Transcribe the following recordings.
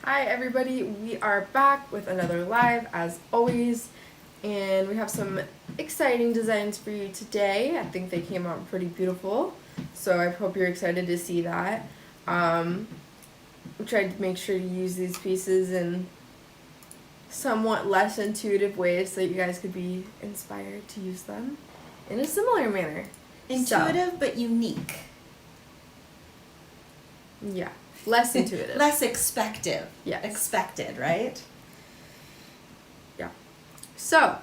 Hi everybody, we are back with another live as always, and we have some exciting designs for you today. I think they came out pretty beautiful, so I hope you're excited to see that. We tried to make sure to use these pieces in somewhat less intuitive ways so that you guys could be inspired to use them in a similar manner. Intuitive but unique. Yeah. Less intuitive. Less expected. Yes. Expected, right? Yeah. So,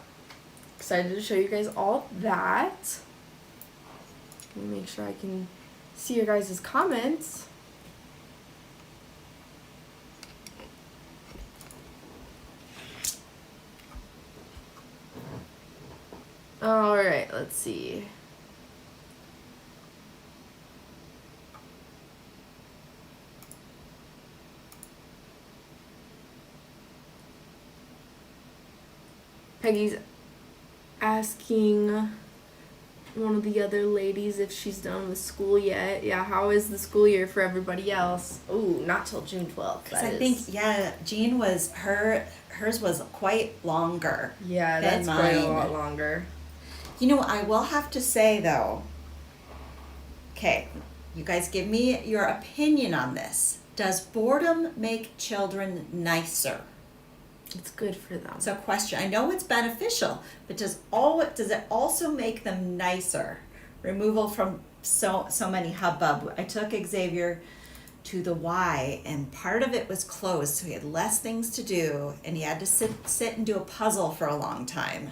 excited to show you guys all that. Let me make sure I can see your guys' comments. Alright, let's see. Peggy's asking one of the other ladies if she's done with school yet. Yeah, how is the school year for everybody else? Ooh, not till June 12th. Because I think, Jean was, hers was quite longer. Yeah, that's than quite a mine. lot longer. You know, I will have to say though, okay, you guys give me your opinion on this. Does boredom make children nicer? It's good for them. So question, I know it's beneficial, but does it also make them nicer? Removal from so many hubbub. I took Xavier to the Y and part of it was closed, so he had less things to do and he had to sit and do a puzzle for a long time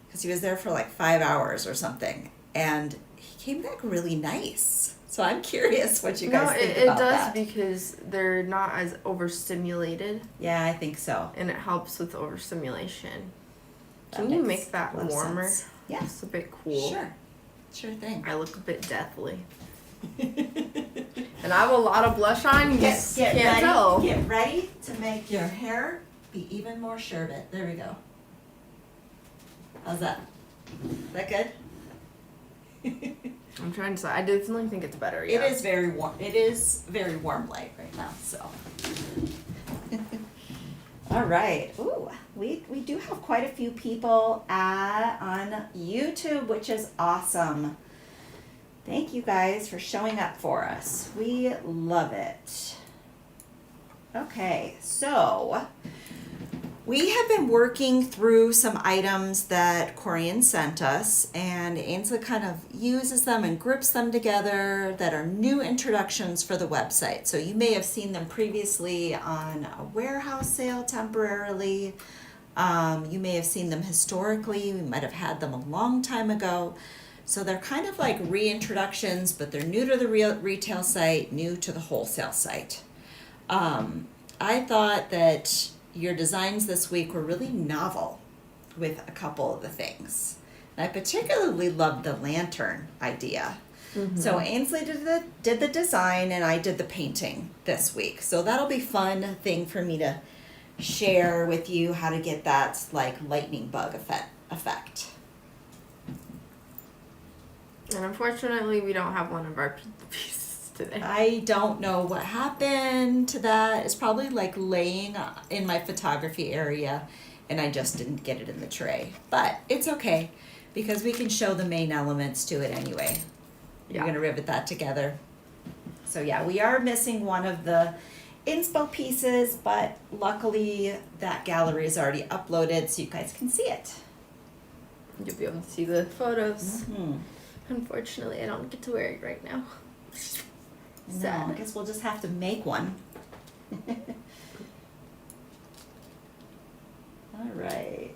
because he was there for like 5 hours or something, and he came back really nice. So I'm curious what you guys think about that. It does because they're not as overstimulated. Yeah, I think so. And it helps with overstimulation. Can you make that warmer? Yeah. It's a bit cool. Sure thing. I look a bit deathly. And I have a lot of blush on. You can't ready, tell. Get ready to make your hair be even more sherbet. There we go. How's that? Is that good? I'm trying to say, I definitely think it's better. Yeah. It is very warm. It is very warm light right now. So. All right. Ooh, we do have quite a few people on YouTube, which is awesome. Thank you guys for showing up for us. We love it. Okay, so we have been working through some items that Corian sent us, and Ainsley kind of uses them and groups them together that are new introductions for the website. So you may have seen them previously on a warehouse sale temporarily. You may have seen them historically. We might have had them a long time ago. So they're kind of like reintroductions, but they're new to the retail site, new to the wholesale site. I thought that your designs this week were really novel with a couple of the things. And I particularly loved the lantern idea. Mm-hmm. So Ainsley did the design and I did the painting this week. So that'll be fun thing for me to share with you how to get that like lightning bug effect. And unfortunately, we don't have one of our pieces today. I don't know what happened to that. It's probably like laying in my photography area and I just didn't get it in the tray. But it's okay because we can show the main elements to it anyway. Yeah. You're going to rivet that together. So yeah, we are missing one of the inspo pieces, but luckily that gallery is already uploaded so you guys can see it. You'll be able to see the photos. Mm-hmm. Unfortunately, I don't get to wear it right now. Sad. No, I guess we'll just have to make one. All right.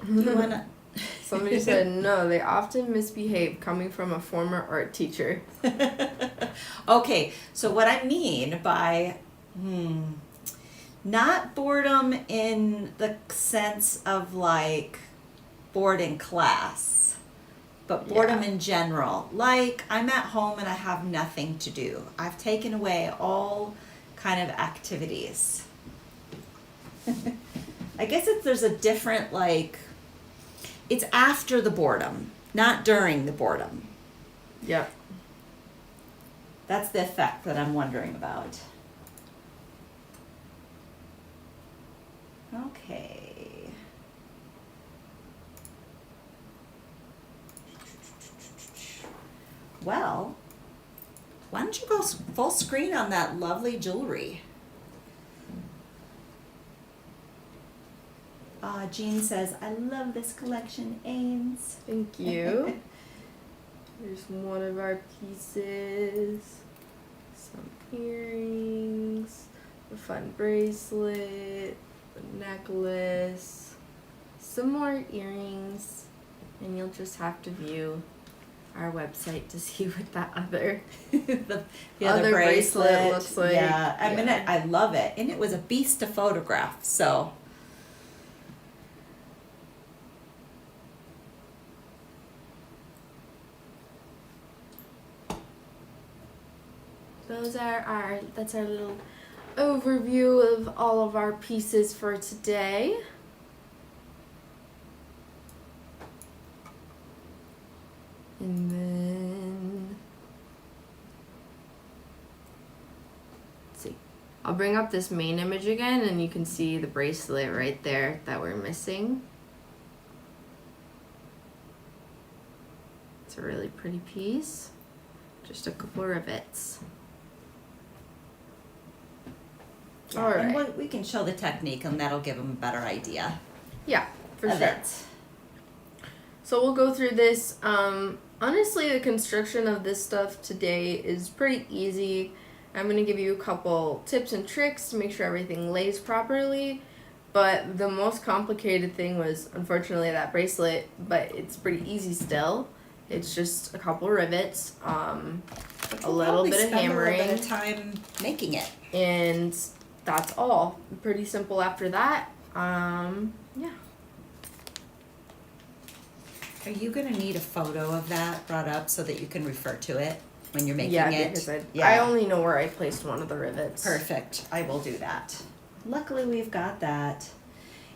Do you wanna? Somebody said, no, they often misbehave coming from a former art teacher. Okay, so what I mean by not boredom in the sense of like bored in class, but boredom in general. Like I'm at home and I have nothing to do. I've taken away all kind of activities. I guess there's a different, like, it's after the boredom, not during the boredom. Yep. That's the effect that I'm wondering about. Okay. Well, why don't you go full screen on that lovely jewelry? Jean says, I love this collection, Ames. Thank you. Here's one of our pieces. Some earrings, a fun bracelet, a necklace, some more earrings, and you'll just have to view our website to see what that other the other bracelet looks like. Yeah, I love it. And it was a beast to photograph, so. That's our little overview of all of our pieces for today. And then, let's see. I'll bring up this main image again and you can see the bracelet right there that we're missing. It's a really pretty piece. Just a couple rivets. Yeah, All right. and we can show the technique and that'll give them a better idea. Yeah, for of sure. it. So we'll go through this. Honestly, the construction of this stuff today is pretty easy. I'm going to give you a couple tips and tricks to make sure everything lays properly. But the most complicated thing was, unfortunately, that bracelet, but it's pretty easy still. It's just a couple rivets, a little bit of hammering. A little bit of time making it. And that's all. Pretty simple after that. Yeah. Are you going to need a photo of that brought up so that you can refer to it when you're making Yeah, it? because I only know where I placed one of the rivets. Perfect. I will do that. Luckily, we've got that.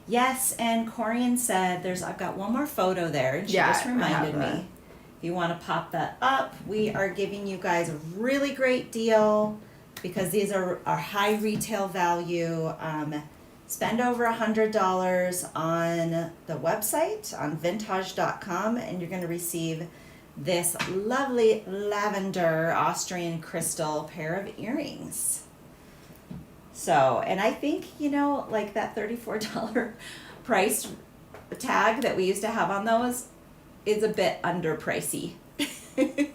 Yes, and Corian said I've got one more photo there, and she Yeah, just I reminded have that. me. If you want to pop that up, we are giving you guys a really great deal because these are high retail value. Spend over $100 on the website on vintage.com and you're going to receive this lovely lavender Austrian crystal pair of earrings. So, and I think, like that $34 price tag that we used to have on those is a bit underpricey. I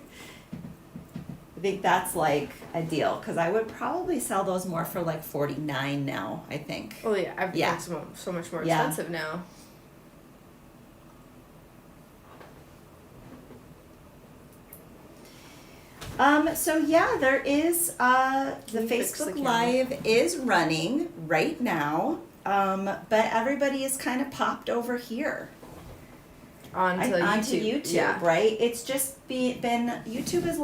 think that's like a deal because I would probably sell those more for like $49 now, I think. Oh yeah, everything's so much more expensive now. There is the Facebook Live is running right now, but everybody is kind of popped over here. Onto YouTube, yeah. Right? It's just been YouTube has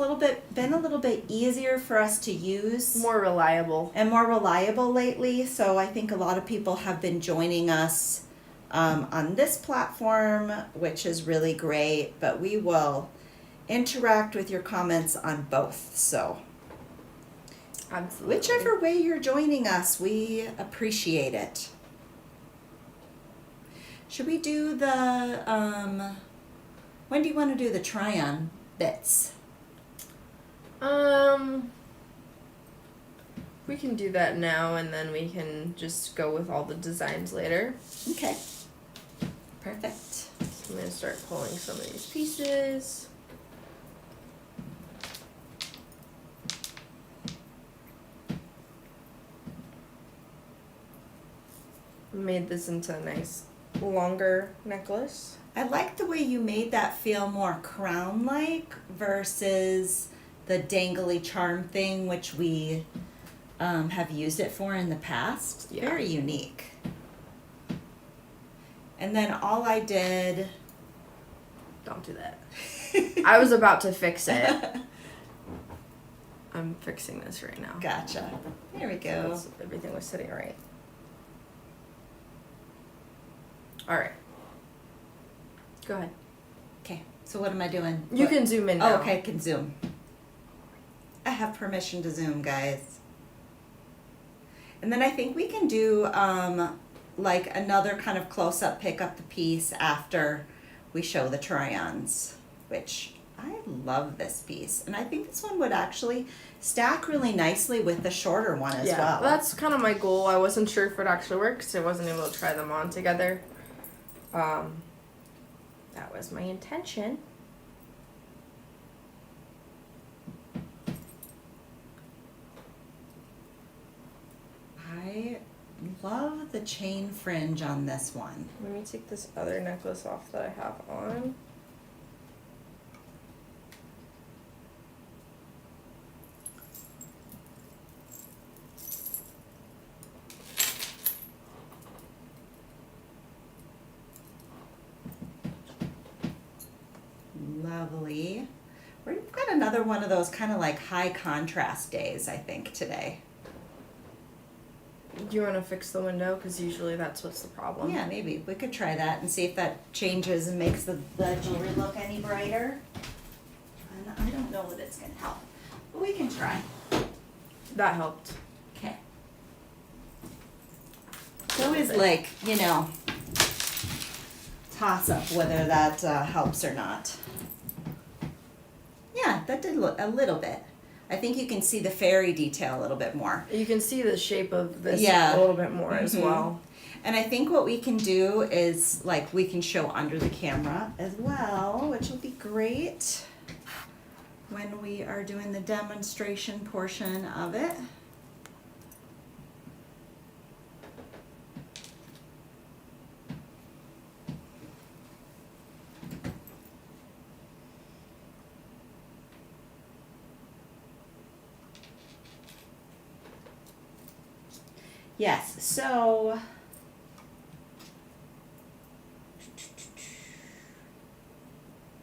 been a little bit easier for us to use, More reliable. and more reliable lately. So I think a lot of people have been joining us on this platform, which is really great. But we will interact with your comments on both. So Absolutely. whichever way you're joining us, we appreciate it. Should we do the, when do you want to do the try-on bits? We can do that now and then we can just go with all the designs later. Okay. Perfect. So I'm going to start pulling some of these pieces. Made this into a nice longer necklace. I like the way you made that feel more crown-like versus the dangly charm thing, which we have used it for in the past. Yeah. Very unique. And then all I did... Don't do that. I was about to fix it. I'm fixing this right now. Gotcha. There we go. So everything was sitting right. All right. Go ahead. Okay, so what am I doing? You What? can zoom in now. Oh, okay, I can zoom. I have permission to zoom, guys. And then I think we can do like another kind of close-up pick up the piece after we show the try-ons, which I love this piece. And I think this one would actually stack really nicely with the shorter one as well. That's kind of my goal. I wasn't sure if it would actually work because I wasn't able to try them on together. That was my intention. I love the chain fringe on this one. Let me take this other necklace off that I have on. Lovely. We've got another one of those kind of like high contrast days, I think, today. Do you want to fix the window? Because usually that's what's the problem. Yeah, maybe. We could try that and see if that changes and makes the jewelry look any brighter. And I don't know that it's going to help, but we can try. That helped. Okay. So is like, you know, toss up whether that helps or not. Yeah, that did look a little bit. I think you can see the fairy detail a little bit more. You can see the shape of this Yeah. a little bit more as well. And I think what we can do is, like, we can show under the camera as well, which will be great when we are doing the demonstration portion of it. Yes, so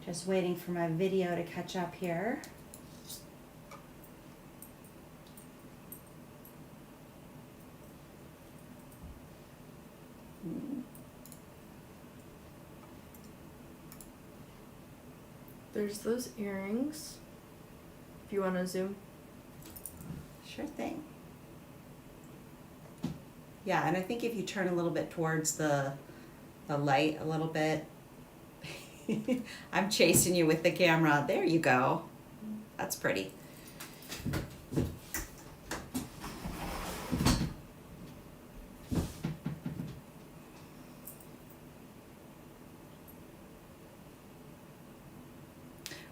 just waiting for my video to catch up here. There's those earrings. If you want to zoom. Sure thing. Yeah, and I think if you turn a little bit towards the light a little bit, I'm chasing you with the camera. There you go. That's pretty.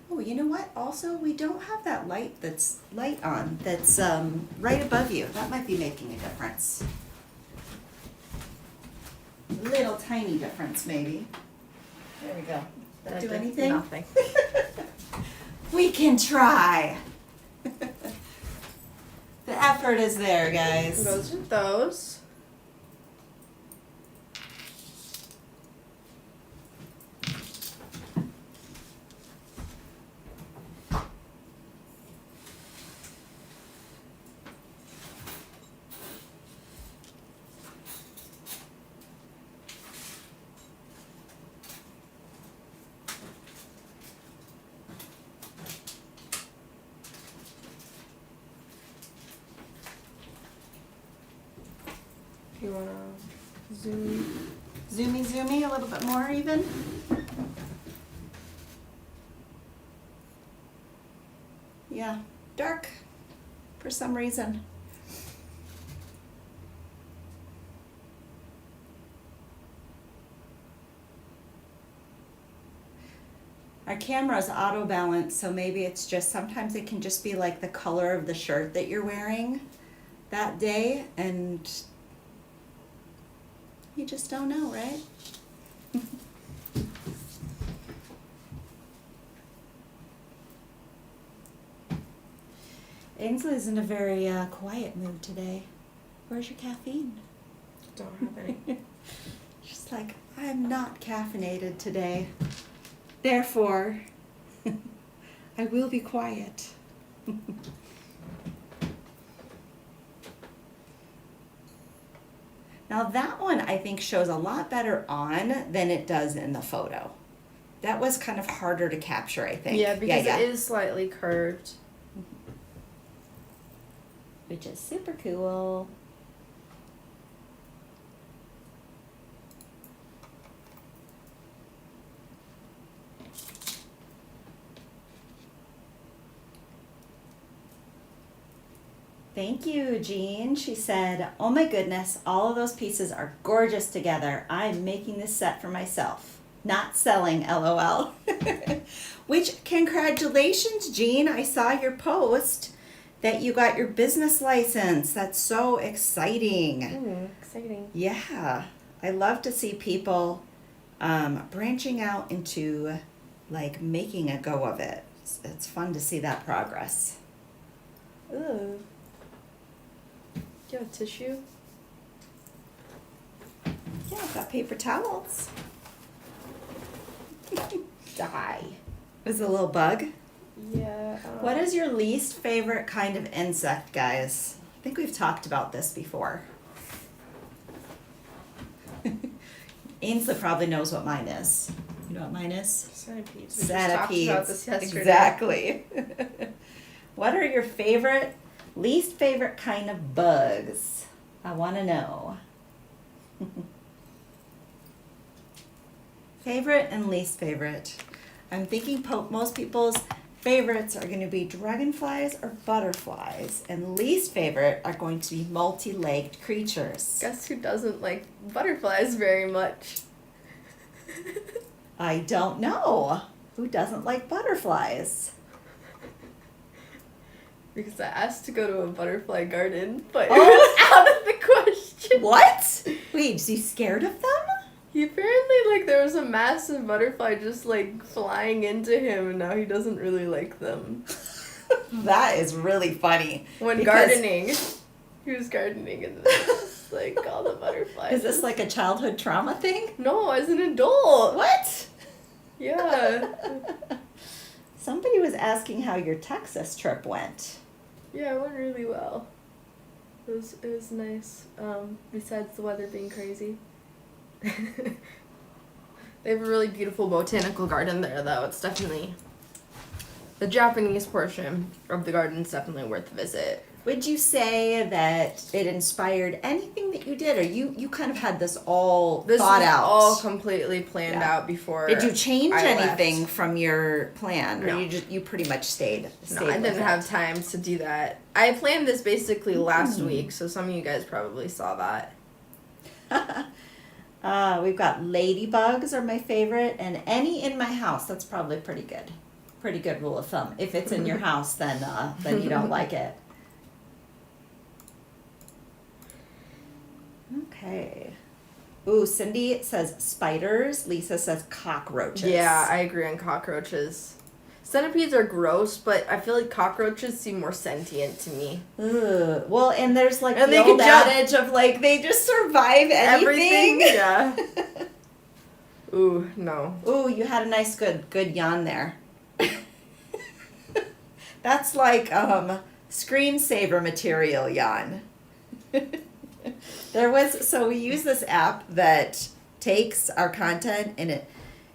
Oh, you know what? Also, we don't have that light that's right above you. That might be making a difference. Little tiny difference, maybe. There we go. That do did anything? Nothing. We can try. The effort is there, guys. Those are those. You want to zoom? Zoomy, a little bit more even. Yeah, dark for some reason. Our camera is auto balanced, so maybe it's just, sometimes it can just be like the color of the shirt that you're wearing that day, and you just don't know, right? Ainsley's in a very quiet mood today. Where's your caffeine? Don't have any. She's like, I'm not caffeinated today. Therefore, I will be quiet. Now that one I think shows a lot better on than it does in the photo. That was kind of harder to capture, I think. Yeah, because it is slightly curved. Which is super cool. Thank you, Jean. She said, oh my goodness, all of those pieces are gorgeous together. I'm making this set for myself. Not selling, LOL. Which, congratulations, Jean. I saw your post that you got your business license. That's so exciting. Exciting. Yeah. I love to see people branching out into like making a go of it. It's fun to see that progress. Ooh. Do you have tissue? Yeah, I've got paper towels. Die. Was it a little bug? Yeah. What is your least favorite kind of insect, guys? I think we've talked about this before. Ainsley probably knows what mine is. You know what mine is? Centipedes. Centipedes. We just talked about this yesterday. Exactly. What are your least favorite kind of bugs? I want to know. Favorite and least favorite. I'm thinking most people's favorites are going to be dragonflies or butterflies, and least favorite are going to be multi-legged creatures. Guess who doesn't like butterflies very much? I don't know. Who doesn't like butterflies? Because I asked to go to a butterfly garden, but it Oh. was out of the question. What? Wait, is he scared of them? He apparently, like, there was a massive butterfly just, like, flying into him, and now he doesn't really like them. That is really funny. When Because- gardening, he was gardening, and then just, like, all the butterflies. Is this like a childhood trauma thing? No, as an adult. What? Yeah. Somebody was asking how your Texas trip went. Yeah, it went really well. It was nice. Besides the weather being crazy. They have a really beautiful botanical garden there, though. It's definitely the Japanese portion of the garden is definitely worth a visit. Would you say that it inspired anything that you did, or you kind of had this all This thought was out? all completely planned Yeah. out before. Did you change I anything left. from your plan, or No. you pretty much stayed? No, I didn't have time to do that. I planned this basically last Mm. week, so some of you guys probably saw that. We've got ladybugs are my favorite, and any in my house. That's probably pretty good. Pretty good rule of thumb. If it's in your house, then you don't like it. Okay. Ooh, Cindy says spiders. Lisa says cockroaches. Yeah, I agree on cockroaches. Centipedes are gross, but I feel like cockroaches seem more sentient to me. Ugh. Well, and there's like And the they old can jump. adage of like they just survive anything. Yeah. Ooh, no. Ooh, you had a nice good yawn there. That's like screensaver material yawn. We use this app that takes our content and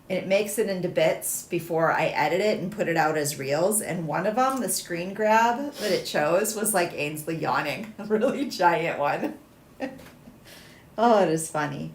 it makes it into bits before I edit it and put it out as reels. And one of them, the screen grab that it chose, was like Ainsley yawning, a really giant one. Oh, it is funny.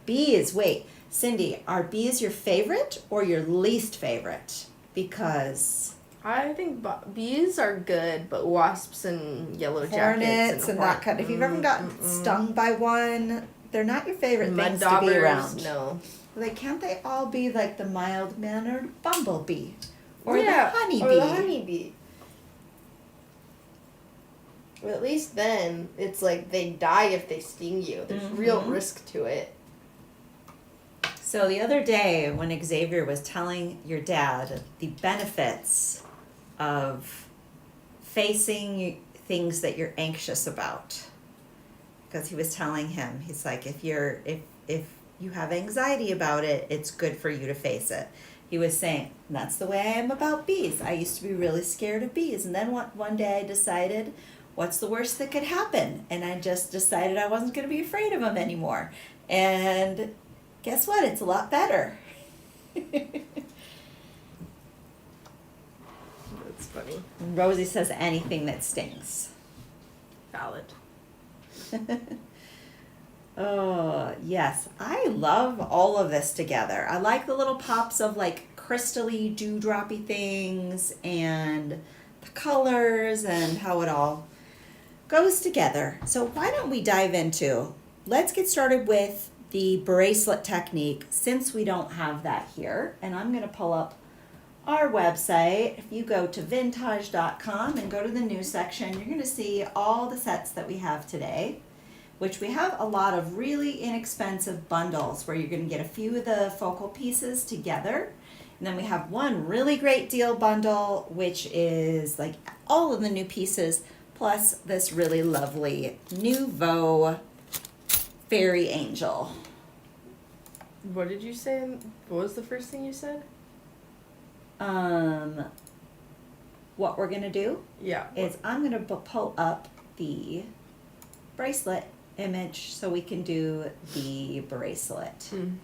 Bees, wait, Cindy, are bees your favorite or your least favorite? Because I think bees are good, but wasps and yellow hornets jackets and that kind of. If you've ever gotten stung by one, they're not your favorite mud things daubers, to be around. no. Like, can't they all be like the mild-mannered bumblebee? Or Yeah, the honeybee? Or the honeybee. Well, at least then, it's like they die if they sting you. There's real risk to it. So the other day when Xavier was telling your dad the benefits of facing things that you're anxious about, because he was telling him, he's like, if you have anxiety about it, it's good for you to face it. He was saying, that's the way I am about bees. I used to be really scared of bees. And then one day I decided, what's the worst that could happen? And I just decided I wasn't going to be afraid of them anymore. And guess what? It's a lot better. That's funny. Rosie says anything that stings. Valid. Oh, yes. I love all of this together. I like the little pops of like crystally dewdroppy things and the colors and how it all goes together. So why don't we dive into, let's get started with the bracelet technique since we don't have that here. And I'm going to pull up our website. If you go to vintage.com and go to the news section, you're going to see all the sets that we have today, which we have a lot of really inexpensive bundles where you're going to get a few of the focal pieces together. And then we have one really great deal bundle, which is like all of the new pieces, plus this really lovely Nouveau Fairy Angel. What did you say? What was the first thing you said? What we're going to do Yeah. is I'm going to pull up the bracelet image so we can do the bracelet. And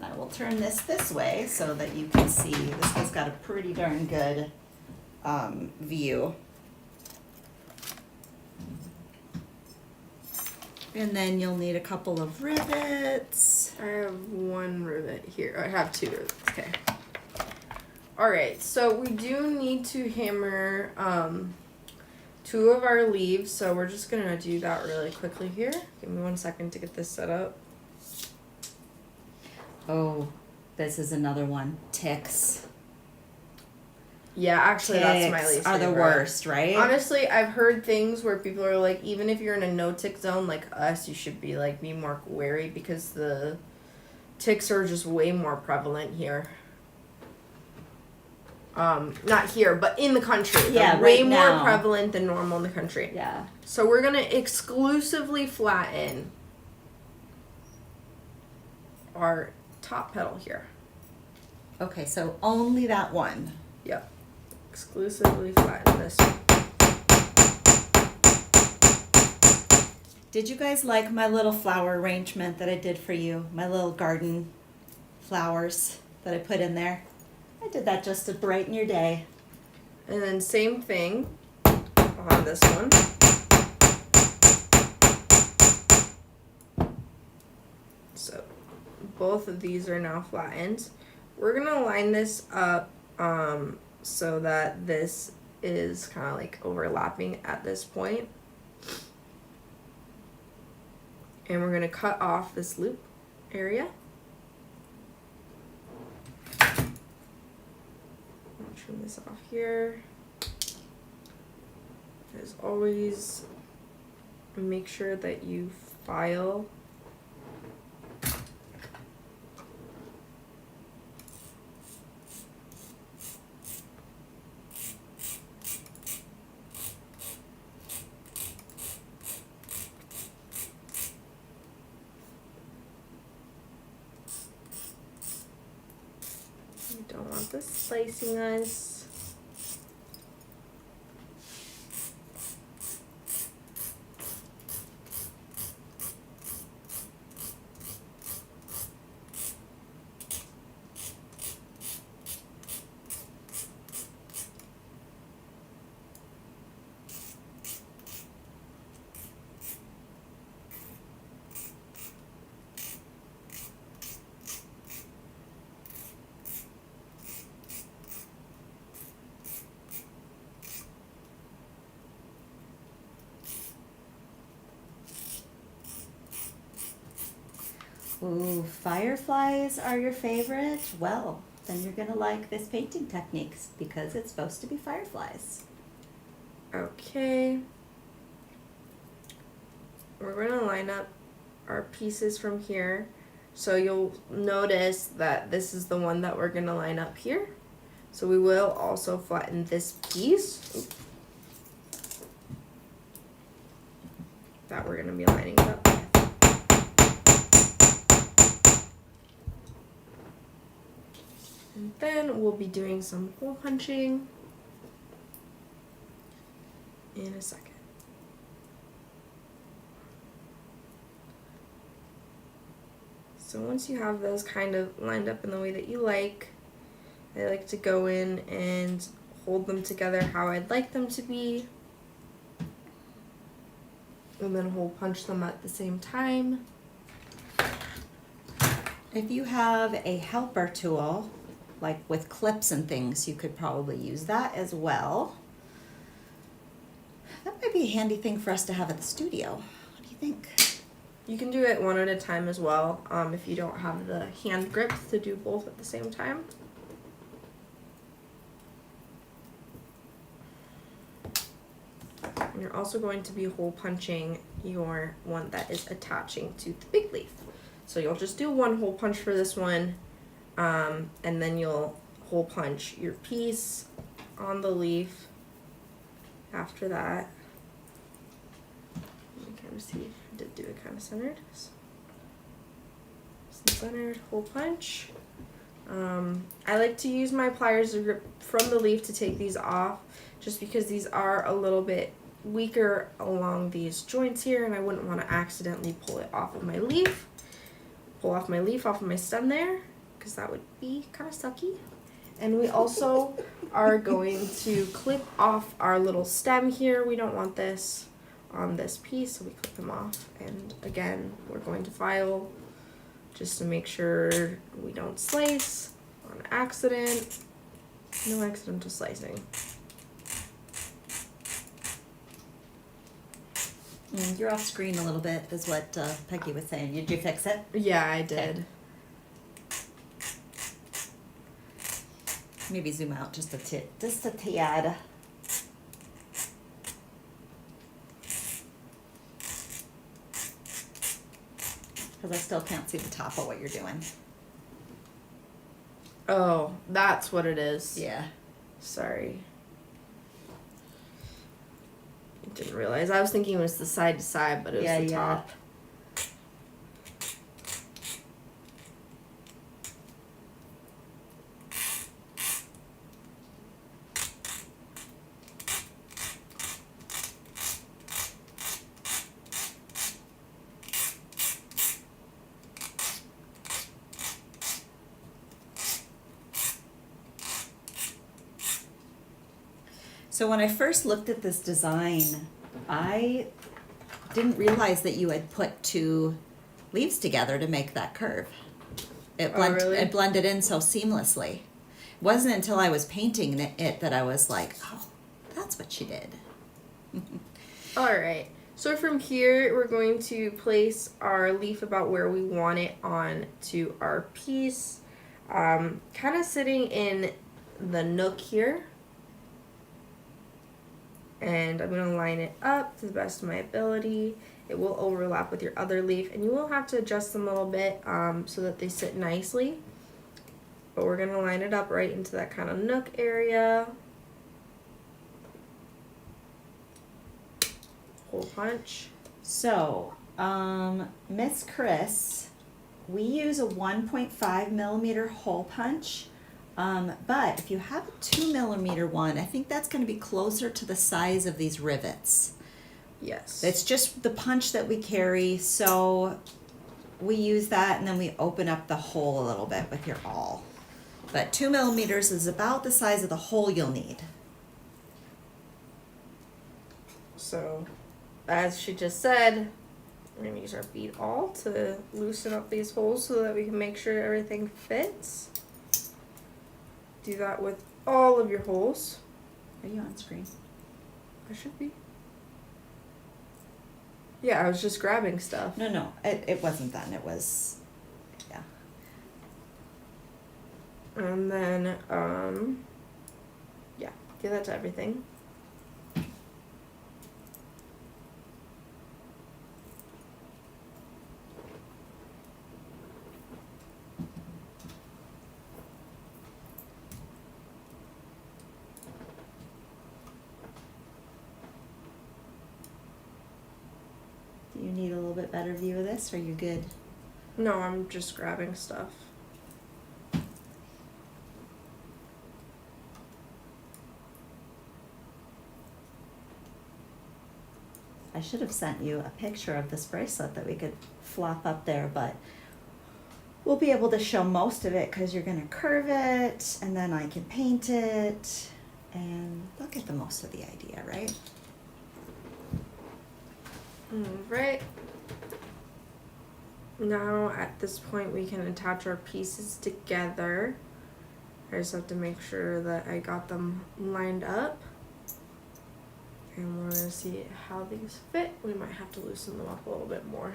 I will turn this way so that you can see. This has got a pretty darn good view. And then you'll need a couple of rivets. I have one rivet here. I have two rivets. Okay. Alright, so we do need to hammer two of our leaves, so we're just gonna do that really quickly here. Give me 1 second to get this set up. Oh, this is another one. Ticks. Yeah, actually that's my least Ticks are the favorite. worst, right? Honestly, I've heard things where people are like, even if you're in a no-tick zone like us, you should be more wary because the ticks are just way more prevalent here. Not here, but in the country. Yeah, They're way right more now. prevalent than normal in the country. Yeah. So we're gonna exclusively flatten our top petal here. Okay, so only that one. Yep. Exclusively flatten this. Did you guys like my little flower arrangement that I did for you? My little garden flowers that I put in there? I did that just to brighten your day. And then same thing on this one. So both of these are now flattened. We're gonna line this up so that this is kind of like overlapping at this point. And we're gonna cut off this loop area. Trim this off here. As always, make sure that you file you don't want this slicing us. Ooh, fireflies are your favorite? Well, then you're going to like this painting techniques because it's supposed to be fireflies. Okay. We're going to line up our pieces from here. So you'll notice that this is the one that we're going to line up here. So we will also flatten this piece. Oop. That we're going to be lining up with. And then we'll be doing some hole punching in a second. So once you have those kind of lined up in the way that you like, I like to go in and hold them together how I'd like them to be, and then hole punch them at the same time. If you have a helper tool, like with clips and things, you could probably use that as well. That might be a handy thing for us to have at the studio. What do you think? You can do it one at a time as well, if you don't have the hand grips to do both at the same time. And you're also going to be hole punching your one that is attaching to the big leaf. So you'll just do one hole punch for this one, and then you'll hole punch your piece on the leaf after that. You can kind of see, I did do it kind of centered. Centered, hole punch. I like to use my pliers to grip from the leaf to take these off, just because these are a little bit weaker along these joints here, and I wouldn't want to accidentally pull it off of my leaf. Pull off my leaf off of my stem there, because that would be kind of sucky. And we also are going to clip off our little stem here. We don't want this on this piece, so we clip them off. And again, we're going to file just to make sure we don't slice on accident. No accidental slicing. You're off screen a little bit, is what Peggy was saying. Did you fix it? Yeah, I did. Maybe zoom out just a tad. Because I still can't see the top of what you're doing. Oh, that's what it is. Yeah. Sorry. I didn't realize. I was thinking it was the side to side, but it was the top. So when I first looked at this design, I didn't realize that you had put two leaves together to make that curve. Really? It blended in so seamlessly. It wasn't until I was painting it that I was like, oh, that's what she did. Alright, so from here we're going to place our leaf about where we want it on to our piece. Kind of sitting in the nook here. And I'm going to line it up to the best of my ability. It will overlap with your other leaf, and you will have to adjust them a little bit so that they sit nicely. But we're going to line it up right into that kind of nook area. Hole punch. So, Miss Chris, we use a 1.5 millimeter hole punch. But if you have a 2 millimeter one, I think that's going to be closer to the size of these rivets. Yes. It's just the punch that we carry, so we use that and then we open up the hole a little bit with your awl. But 2 millimeters is about the size of the hole you'll need. So, as she just said, we're going to use our bead awl to loosen up these holes so that we can make sure everything fits. Do that with all of your holes. Are you on screen? I should be. Yeah, I was just grabbing stuff. No, it wasn't then. It was, yeah. And then, yeah, give that to everything. Do you need a little bit better view of this, or are you good? No, I'm just grabbing stuff. I should have sent you a picture of this bracelet that we could flop up there, but we'll be able to show most of it because you're going to curve it and then I can paint it and they'll get the most of the idea, right? Right. Now at this point we can attach our pieces together. I just have to make sure that I got them lined up. And we're going to see how these fit. We might have to loosen them up a little bit more.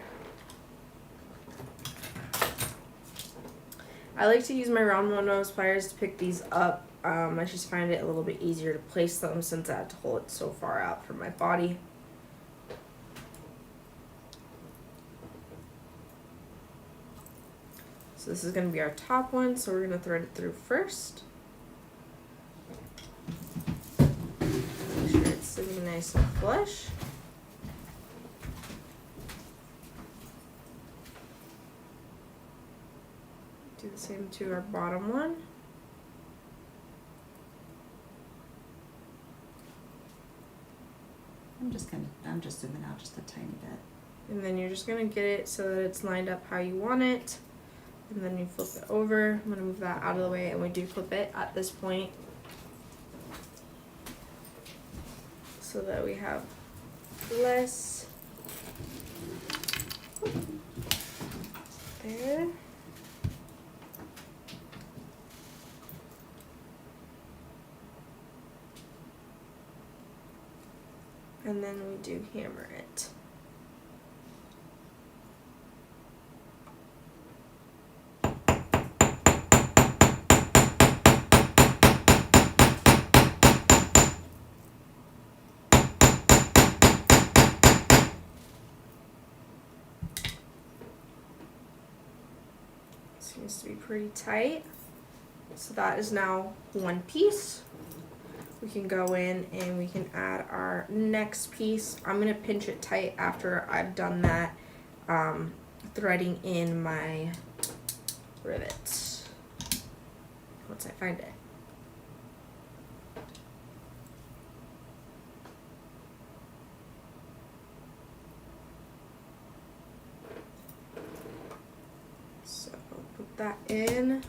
I like to use my round nose pliers to pick these up. I just find it a little bit easier to place them since I have to hold it so far out from my body. So this is going to be our top one, so we're going to thread it through first. Make sure it's sitting nice and flush. Do the same to our bottom one. I'm just zooming out just a tiny bit. And then you're just going to get it so that it's lined up how you want it. And then you flip it over. I'm going to move that out of the way, and we do clip it at this point so that we have less there. And then we do hammer it. Seems to be pretty tight. So that is now one piece. We can go in and we can add our next piece. I'm going to pinch it tight after I've done that, threading in my rivets once I find it. So put that in.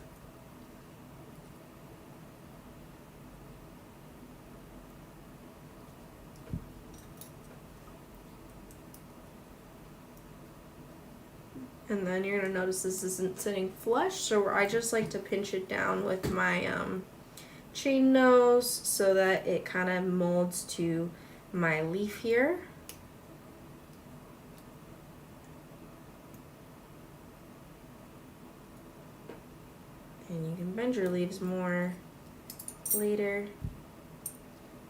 And then you're going to notice this isn't sitting flush, so I just like to pinch it down with my chain nose so that it kind of molds to my leaf here. And you can bend your leaves more later.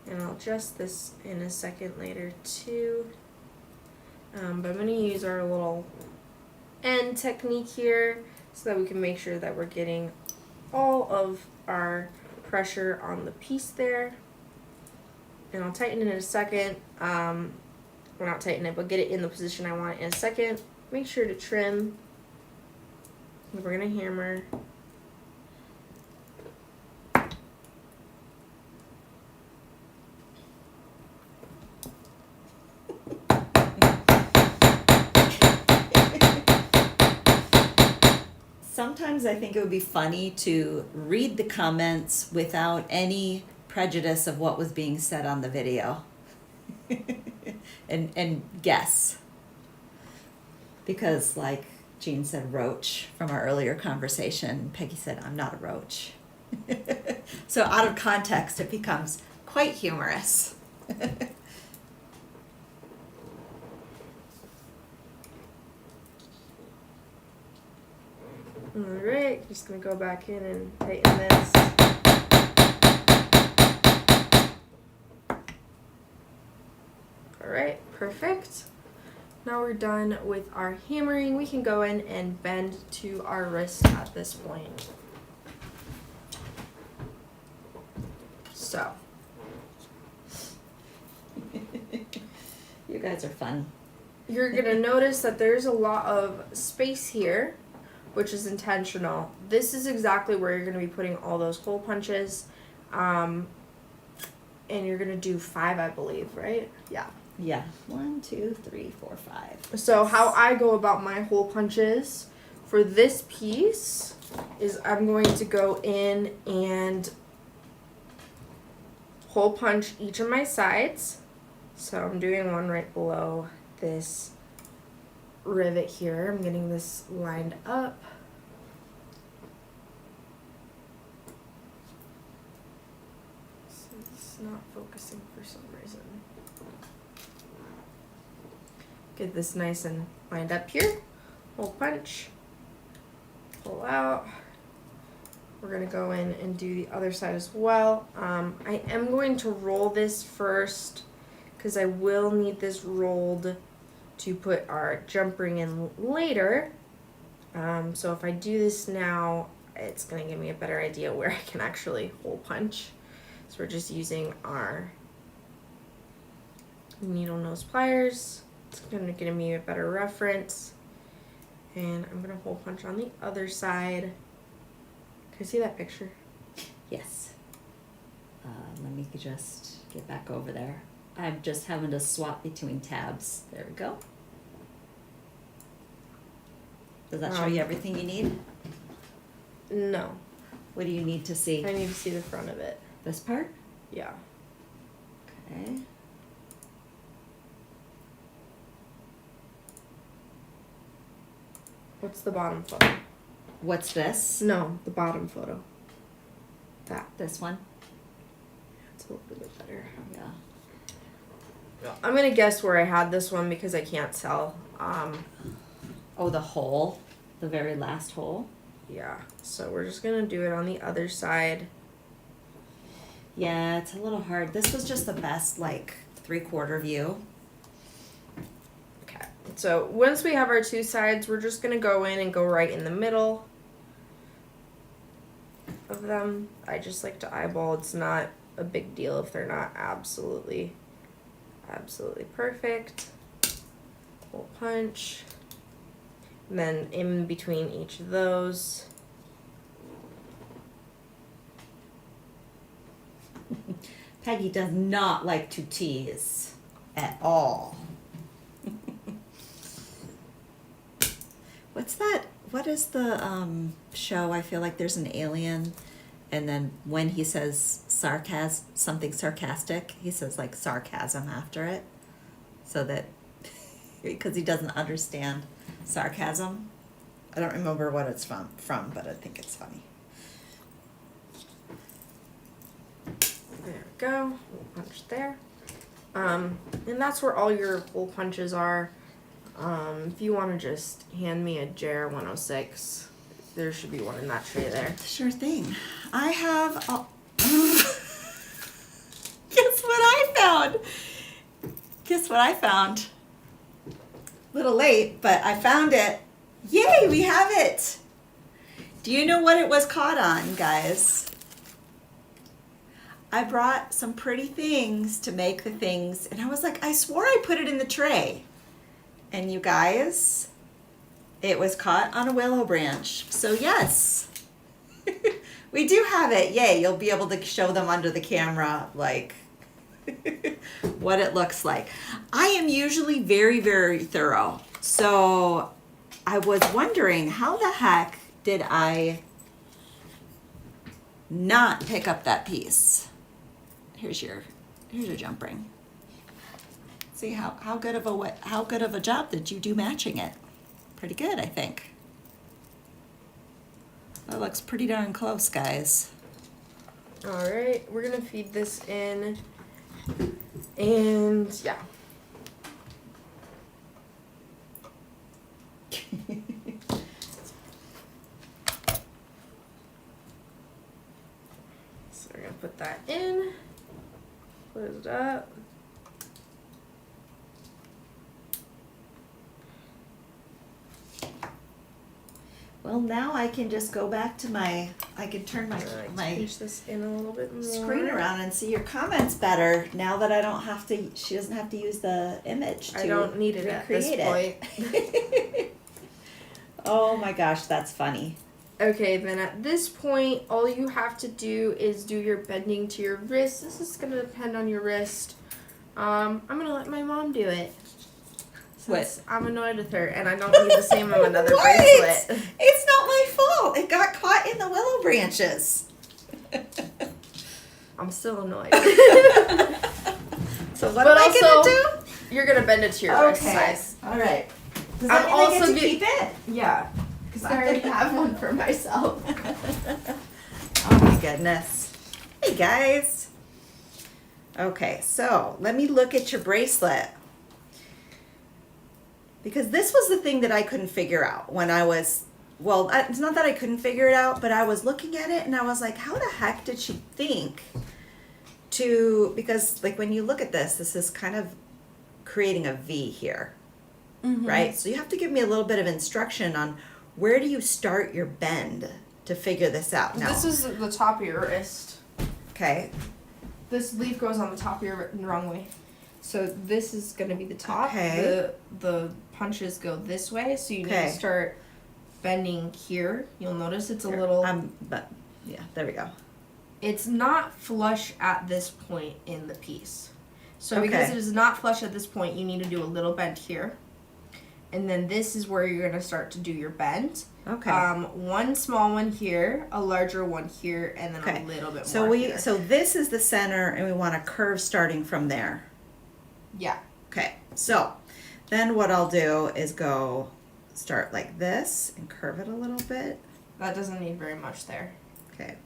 And I'll adjust this in a second later too. But I'm going to use our little end technique here so that we can make sure that we're getting all of our pressure on the piece there. And I'll tighten it in a second. Well, not tighten it, but get it in the position I want it in a second. Make sure to trim. We're going to hammer. Sometimes I think it would be funny to read the comments without any prejudice of what was being said on the video and guess. Because like Jean said roach from our earlier conversation, Peggy said, I'm not a roach. So out of context, it becomes quite humorous. Alright, just going to go back in and tighten this. Alright, perfect. Now we're done with our hammering. We can go in and bend to our wrist at this point. So. You guys are fun. You're going to notice that there's a lot of space here, which is intentional. This is exactly where you're going to be putting all those hole punches. And you're going to do 5, I believe, right? Yeah. Yeah. 1, 2, 3, 4, 5. So how I go about my hole punches for this piece is I'm going to go in and hole punch each of my sides. So I'm doing one right below this rivet here. I'm getting this lined up. So it's not focusing for some reason. Get this nice and lined up here. Hole punch. Pull out. We're going to go in and do the other side as well. I am going to roll this first because I will need this rolled to put our jump ring in later. So if I do this now, it's going to give me a better idea where I can actually hole punch. So we're just using our needle nose pliers. It's going to give me a better reference. And I'm going to hole punch on the other side. Can you see that picture? Yes. Let me just get back over there. I'm just having to swap between tabs. There we go. Does that show you everything you need? No. What do you need to see? I need to see the front of it. This part? Yeah. Okay. What's the bottom photo? What's this? No, the bottom photo. That. This one? It's a little bit better. Yeah. I'm going to guess where I had this one because I can't tell. Oh, the hole. The very last hole. Yeah. So we're just going to do it on the other side. Yeah, it's a little hard. This was just the best, like, 3/4 view. Okay. So once we have our two sides, we're just going to go in and go right in the middle of them. I just like to eyeball. It's not a big deal if they're not absolutely perfect. Hole punch. And then in between each of those. Peggy does not like to tease at all. What's that? What is the show? I feel like there's an alien, and then when he says something sarcastic, he says like sarcasm after it, so that because he doesn't understand sarcasm. I don't remember what it's from, but I think it's funny. There we go. Hole punch there. And that's where all your hole punches are. If you want to just hand me a JR 106, there should be one in that tray there. Sure thing. I have. Guess what I found? Guess what I found? Little late, but I found it. Yay, we have it. Do you know what it was caught on, guys? I brought some pretty things to make the things, and I was like, I swore I put it in the tray. And you guys, it was caught on a willow branch. So yes, we do have it. Yay, you'll be able to show them under the camera, like, what it looks like. I am usually very, very thorough. So I was wondering, how the heck did I not pick up that piece? Here's your jump ring. See how good of a job did you do matching it? Pretty good, I think. That looks pretty darn close, guys. All right, we're gonna feed this in, and yeah. So we're gonna put that in. Close it up. Well, now I can just go back to I can turn my Push this in a little bit more. screen around and see your comments better now that I don't have to, she doesn't have to use the image to I don't need it at this point. Oh my gosh, that's funny. Okay, then at this point, all you have to do is do your bending to your wrist. This is going to depend on your wrist. I'm gonna let my mom do it. What? Since I'm annoyed with her and I don't need the same of another What? bracelet. It's not my fault. It got caught in the willow branches. I'm still annoyed. So what But am I also, gonna do? You're gonna bend it to your wrist size. All right. Does I'm that mean I also get to be- keep it? Yeah, because I already have one for myself. Oh my goodness. Hey guys. Okay, so let me look at your bracelet. Because this was the thing that I couldn't figure out when I was, well, it's not that I couldn't figure it out, but I was looking at it and I was like, how the heck did she think to, because like when you look at this, this is kind of creating a V here, right? So you have to give me a little bit of instruction on where do you start your bend to figure this out. Now, This is the top of your wrist. okay, This leaf goes on the top of your wrist in the wrong way. So this is going to be the top. Okay. The punches go this way, so you need Okay. to start bending here. You'll notice it's a here, little... but yeah, there we go. It's not flush at this point in the piece. So because Okay. it is not flush at this point, you need to do a little bend here. And then this is where you're going to start to do your bend. Okay. One small one here, a larger one here, and then Okay. a little bit So more here. so this is the center and we want a curve starting from there. Yeah. Okay, so then what I'll do is start like this and curve it a little bit. That doesn't need very much there. Okay.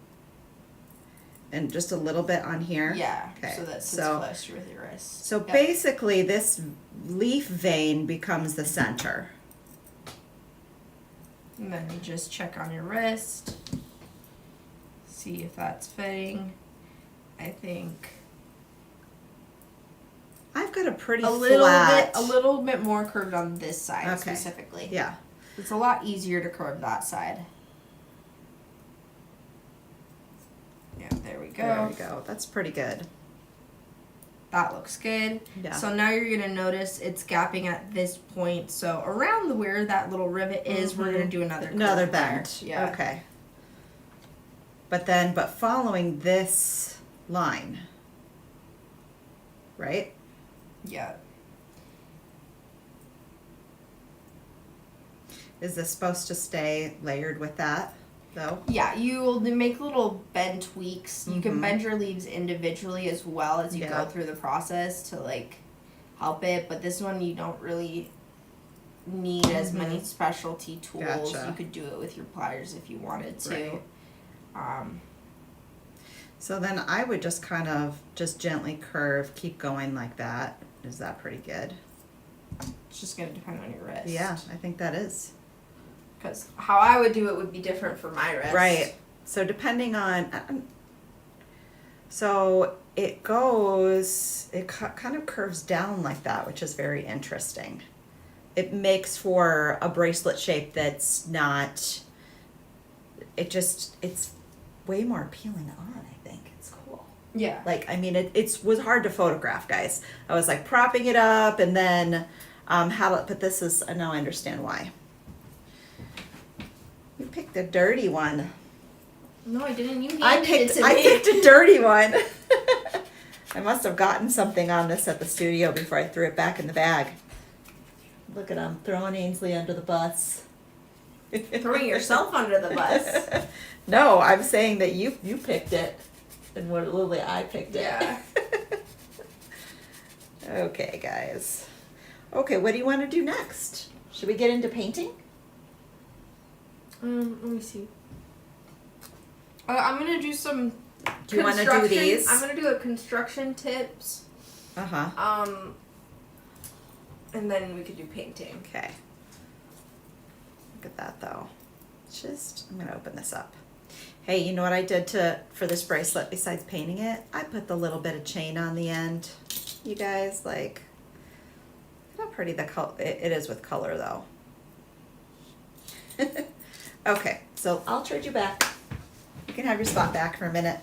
And just a little bit on here. Yeah. Okay. So that sits So- flush with your wrist. So Yep. basically this leaf vein becomes the center. And then you just check on your wrist. See if that's fitting. I think I've got a pretty a little flat. bit more curved on this side Okay. specifically. Yeah. It's a lot easier to curve that side. Yeah, there we go. There we go. That's pretty good. That looks good. Yeah. So now you're gonna notice it's gapping at this point. So around where that little rivet is, we're gonna do another curve bend. there. Yeah. Okay. But following this line. Right? Yeah. Is this supposed to stay layered with that, though? Yeah, you will make little bend tweaks. You can Mhm. bend your leaves individually as well as you Yeah. go through the process to like help it. But this one you don't really need as many specialty tools. Gotcha. You could do it with your pliers if you wanted to. Right. Um, So then I would just kind of just gently curve, keep going like that. Is that pretty good? it's just gonna depend on your wrist. Yeah, I think that is. Because how I would do it would be different for my wrist. Right. So depending on, so it goes, kind of curves down like that, which is very interesting. It makes for a bracelet shape that's not, it's way more appealing on, I think. It's cool. Yeah. Like, I mean, it was hard to photograph, guys. I was like propping it up and then but this is, now I understand why. You picked a dirty one. No, I didn't. You handed I it picked to me. a dirty one. I must have gotten something on this at the studio before I threw it back in the bag. Look at him throwing Ainsley under the bus. Throwing yourself under the bus. No, I'm saying that you picked it, and what Lily I picked it. Yeah. Okay, guys. Okay, what do you want to do next? Should we get into painting? Let me see. I'm gonna do some. Do you want to do construction- these? I'm gonna do a construction tips. Uh-huh. And then we could do painting. Okay. Look at that though. I'm gonna open this up. Hey, you know what I did for this bracelet besides painting it? I put the little bit of chain on the end. You guys, like, look how pretty it is with color though. Okay, so I'll trade you back. You can have your spot back for a minute.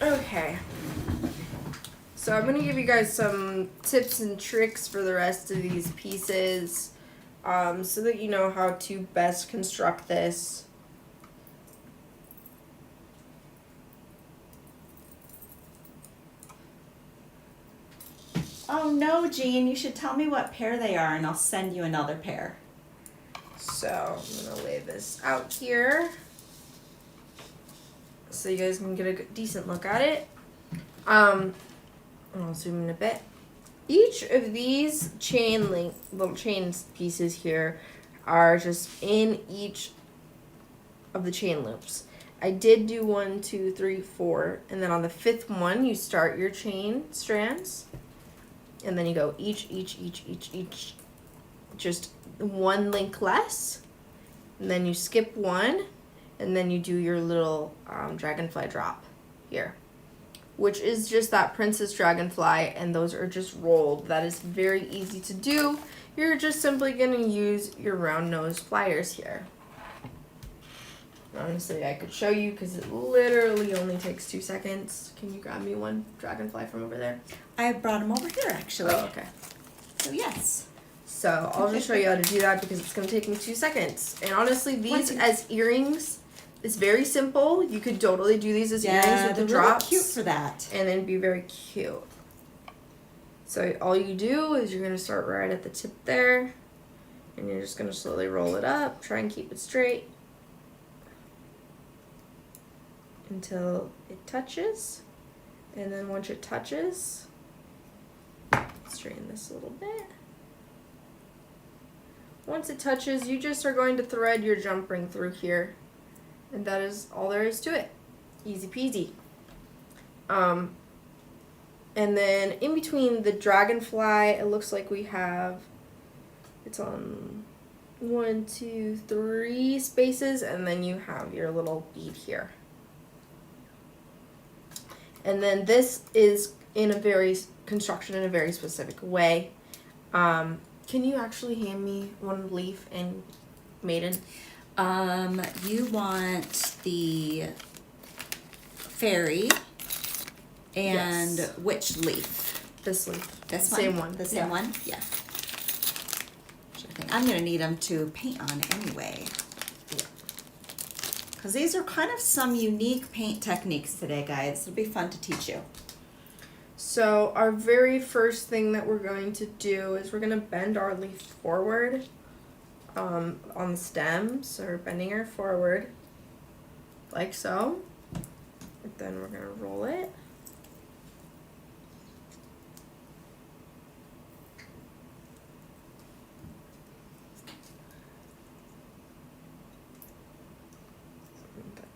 Okay. So I'm gonna give you guys some tips and tricks for the rest of these pieces, so that you know how to best construct this. Oh no, Jean, you should tell me what pair they are and I'll send you another pair. So I'm gonna lay this out here so you guys can get a decent look at it. I'll zoom in a bit. Each of these little chain pieces here are just in each of the chain loops. I did do 1, 2, 3, 4, and then on the 5th one you start your chain strands, and then you go each, just one link less, and then you skip one, and then you do your little dragonfly drop here, which is just that princess dragonfly, and those are just rolled. That is very easy to do. You're just simply going to use your round nose pliers here. Honestly, I could show you because it literally only takes 2 seconds. Can you grab me one dragonfly from over there? I brought them over here actually. Oh, okay. So yes. So I'll just show you how to do that because it's going to take me 2 seconds. And honestly, these as earrings is very simple. You could totally do these as earrings with the drops. Really cute for that. And then be very cute. So all you do is you're going to start right at the tip there. And you're just going to slowly roll it up. Try and keep it straight until it touches. And then once it touches, straighten this a little bit. Once it touches, you just are going to thread your jump ring through here. And that is all there is to it. Easy peasy. And then in between the dragonfly, it looks like we have, it's on 1, 2, 3 spaces, and then you have your little bead here. And then this is construction in a very specific way. Can you actually hand me one leaf and maiden? You want the fairy and Yes. which leaf? This leaf. This Same one? one. The same one? Yeah. Sure thing. I'm gonna need them to paint on anyway. Yeah. Because these are kind of some unique paint techniques today, guys. It'll be fun to teach you. So our very first thing that we're going to do is we're going to bend our leaf forward on the stem. So we're bending her forward like so. And then we're going to roll it.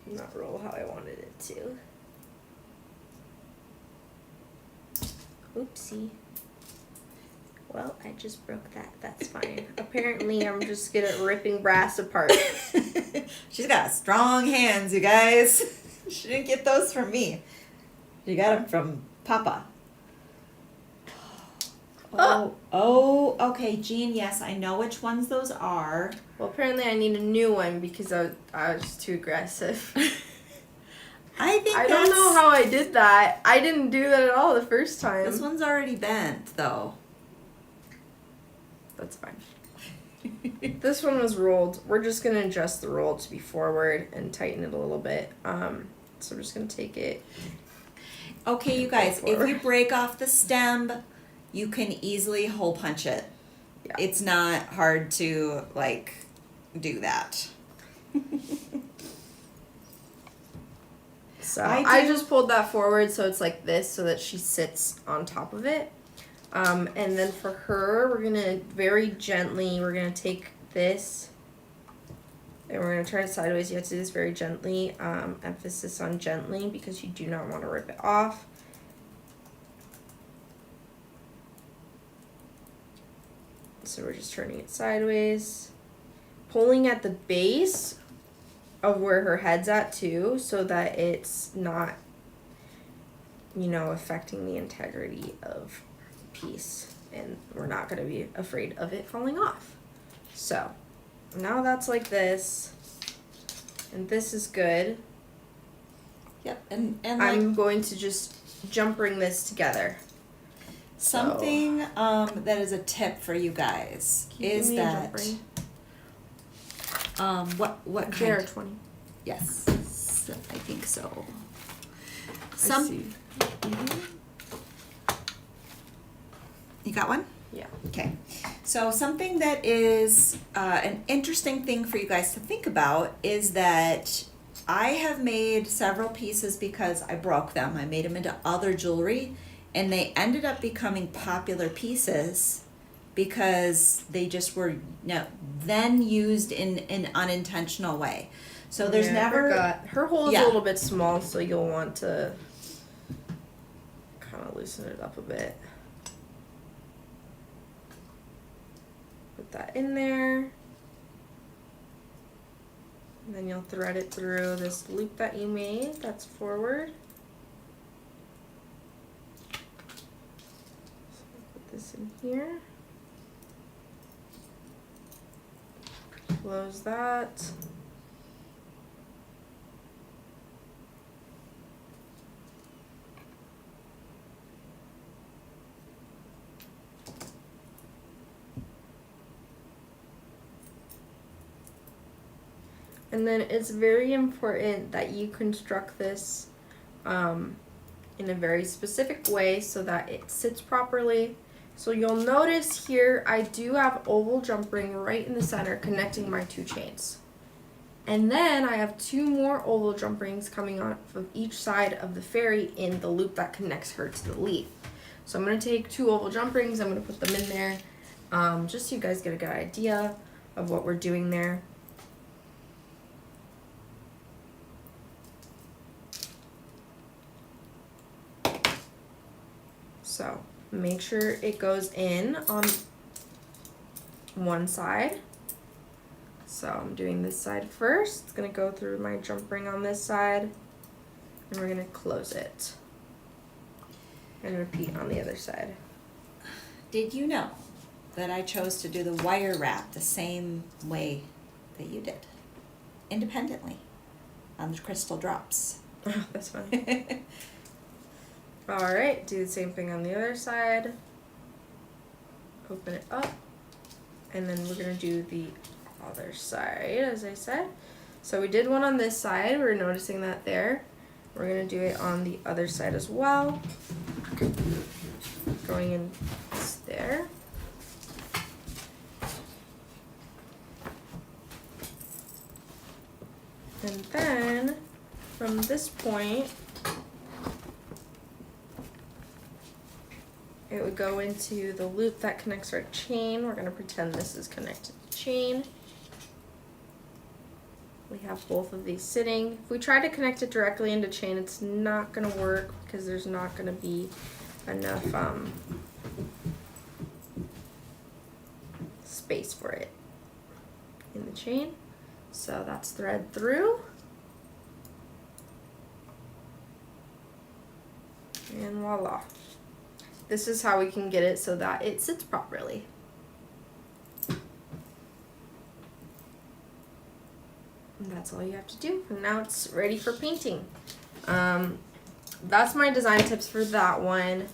Not roll how I wanted it to. Oopsie. Well, I just broke that. That's fine. Apparently, I'm just good at ripping brass apart. She's got strong hands, you guys. She didn't get those from me. She got them from Papa. Oh, okay, Jean, yes, I know which ones those are. Well, apparently I need a new one because I was too aggressive. I don't know how I did that. I didn't do that at all the first time. This one's already bent, though. That's fine. This one was rolled. We're just going to adjust the roll to be forward and tighten it a little bit. So we're just going to take it. Okay, you guys, if you break off the stem, you can easily hole punch it. Yeah. It's not hard to, do that. So I just pulled that forward so it's like this so that she sits on top of it. And then for her, we're going to very gently, we're going to take this and we're going to turn it sideways. You have to do this very gently. Emphasis on gently because you do not want to rip it off. So we're just turning it sideways. Pulling at the base of where her head's at too, so that it's not, affecting the integrity of the piece. And we're not going to be afraid of it falling off. So now that's like this. And this is good. Yep, and I'm going to just jump ring this together. Something that is a tip for you guys is that what kind? JR20. Yes, I think so. I see. You got one? Yeah. Okay. So something that is an interesting thing for you guys to think about is that I have made several pieces because I broke them. I made them into other jewelry, and they ended up becoming popular pieces because they just were then used in an unintentional way. So there's I forgot. Her hole is a little bit small, so you'll want to kind of loosen it up a bit. Put that in there. And then you'll thread it through this loop that you made that's forward. So put this in here. Close that. And then it's very important that you construct this in a very specific way so that it sits properly. So you'll notice here I do have oval jump ring right in the center connecting my 2 chains. And then I have 2 more oval jump rings coming off of each side of the fairy in the loop that connects her to the leaf. So I'm going to take 2 oval jump rings, I'm going to put them in there just so you guys get a good idea of what we're doing there. So make sure it goes in on one side. So I'm doing this side first. It's going to go through my jump ring on this side, and we're going to close it. And repeat on the other side. Did you know that I chose to do the wire wrap the same way that you did? Independently on the crystal drops. Oh, that's funny. Alright, do the same thing on the other side. Open it up. And then we're going to do the other side, as I said. So we did one on this side. We're noticing that there. We're going to do it on the other side as well. Going in there. And then from this point, it would go into the loop that connects our chain. We're going to pretend this is connected to chain. We have both of these sitting. If we try to connect it directly into chain, it's not going to work because there's not going to be enough space for it in the chain. So that's thread through. And voila. This is how we can get it so that it sits properly. And that's all you have to do. And now it's ready for painting. That's my design tips for that one.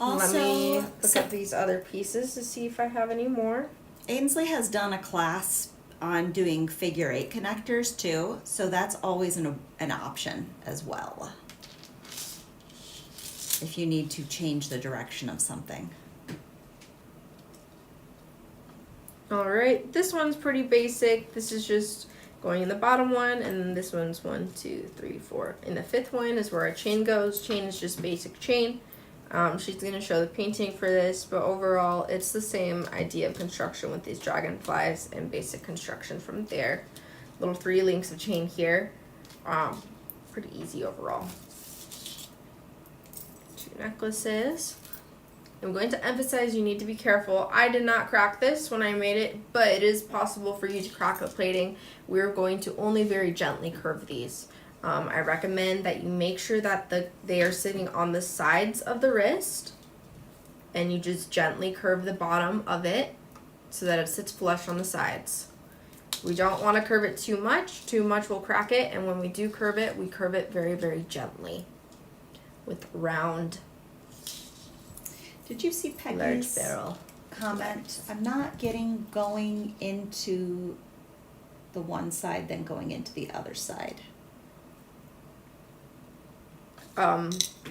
Also, let me look at these other pieces to see if I have any more. Ainsley has done a class on doing figure 8 connectors too, so that's always an option as well if you need to change the direction of something. Alright, this one's pretty basic. This is just going in the bottom one, and then this one's 1, 2, 3, 4. And the 5th one is where our chain goes. Chain is just basic chain. She's going to show the painting for this, but overall it's the same idea of construction with these dragonflies and basic construction from there. Little 3 links of chain here. Pretty easy overall. 2 necklaces. I'm going to emphasize you need to be careful. I did not crack this when I made it, but it is possible for you to crack the plating. We're going to only very gently curve these. I recommend that you make sure that they are sitting on the sides of the wrist, and you just gently curve the bottom of it so that it sits flush on the sides. We don't want to curve it too much. Too much will crack it, and when we do curve it, we curve it very, very gently with round. Did you see Peggy's comment? I'm not getting going into the one side, then going into the other side.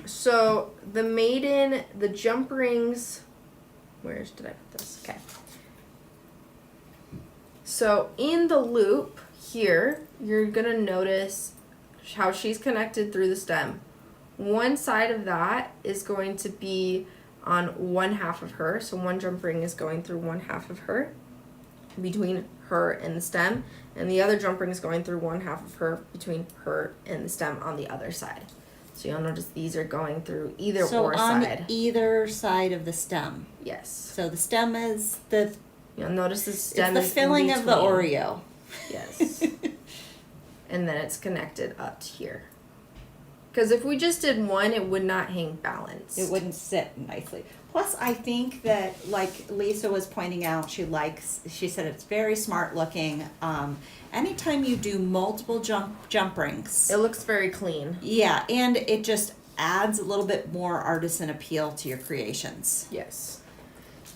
So the maiden, the jump rings, did I put this? Okay. So in the loop here, you're gonna notice how she's connected through the stem. One side of that is going to be on one half of her, so one jump ring is going through one half of her, between her and the stem, and the other jump ring is going through one half of her, between her and the stem on the other side. So you'll notice these are going through either or side. So on either side of the stem. Yes. So the stem is the... You'll notice the stem is the filling of the Oreo. Yes. And then it's connected up to here. Because if we just did one, it would not hang balanced. It wouldn't sit nicely. Plus, I think that, like Lisa was pointing out, she said it's very smart looking. Anytime you do multiple jump rings. It looks very clean. Yeah, and it just adds a little bit more artisan appeal to your creations. Yes.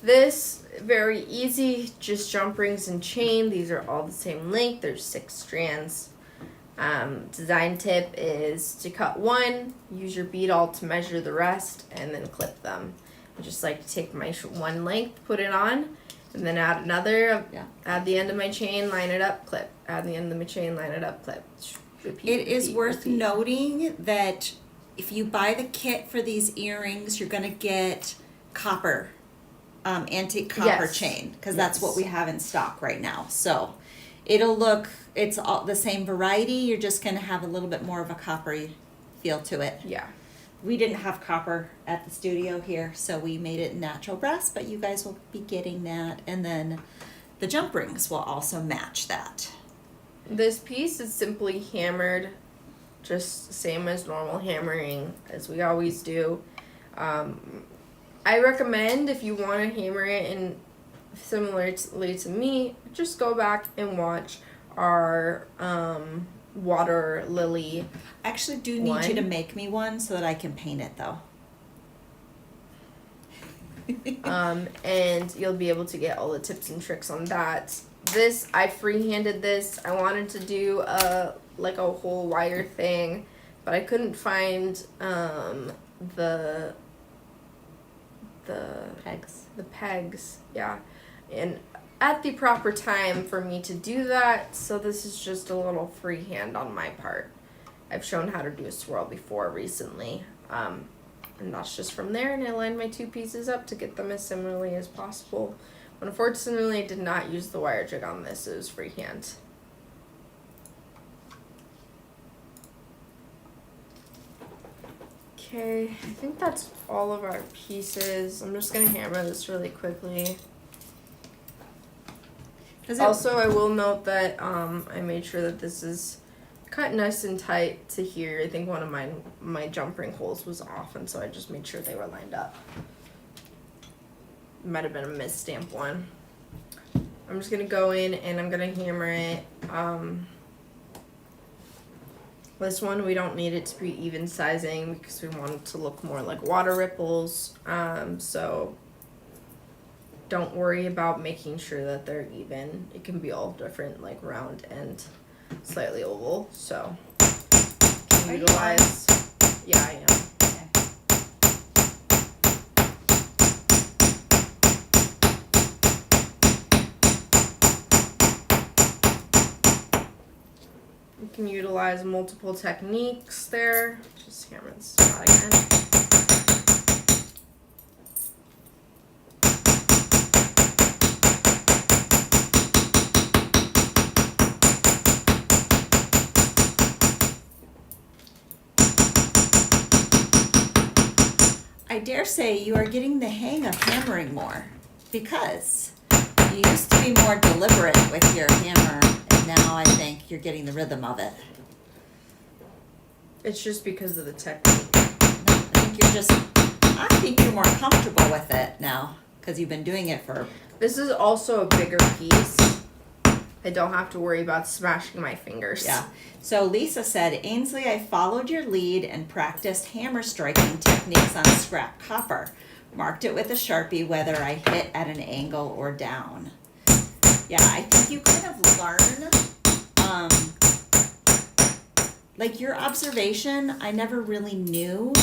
This, very easy, just jump rings and chain. These are all the same length. There's 6 strands. Design tip is to cut one, use your bead awl to measure the rest, and then clip them. I just like to take my one length, put it on, and then add another, add the end of my chain, line it up, clip. Add the end of my chain, line it up, clip. Repeat, it is worth repeat. Noting that if you buy the kit for these earrings, you're going to get copper, antique copper chain, because that's what we have in stock right now. So it's all the same variety, you're just going to have a little bit more of a coppery feel to it. Yeah. We didn't have copper at the studio here, so we made it natural brass, but you guys will be getting that. And then the jump rings will also match that. This piece is simply hammered, just same as normal hammering, as we always do. I recommend, if you want to hammer it in similarly to me, just go back and watch our water lily. I actually do need you to make me one so that I can paint it, though. And you'll be able to get all the tips and tricks on that. This, I freehanded this. I wanted to do a whole wire thing, but I couldn't find the pegs, yeah, and at the proper time for me to do that, so this is just a little freehand on my part. I've shown how to do a swirl before recently, and that's just from there, and I lined my 2 pieces up to get them as similarly as possible. Unfortunately, I did not use the wire jig on this, it was freehand. Okay, I think that's all of our pieces. I'm just going to hammer this really quickly. Also, I will note that I made sure that this is cut nice and tight to here. I think one of my jump ring holes was off, and so I just made sure they were lined up. Might have been a misstamp one. I'm just going to go in and I'm going to hammer it. This one, we don't need it to be even sizing because we want it to look more like water ripples. So don't worry about making sure that they're even. It can be all different, like round and slightly oval. So utilize. Yeah, I am. You can utilize multiple techniques there. Just hammer this out again. I dare say you are getting the hang of hammering more, because you used to be more deliberate with your hammer, and now I think you're getting the rhythm of it. It's just because of the technique. I think you're more comfortable with it now, because you've been doing it for... This is also a bigger piece. I don't have to worry about smashing my fingers. Yeah. So Lisa said, Ainsley, I followed your lead and practiced hammer striking techniques on scrap copper. Marked it with a Sharpie whether I hit at an angle or down. Yeah, I think you kind of learn like your observation, I never really knew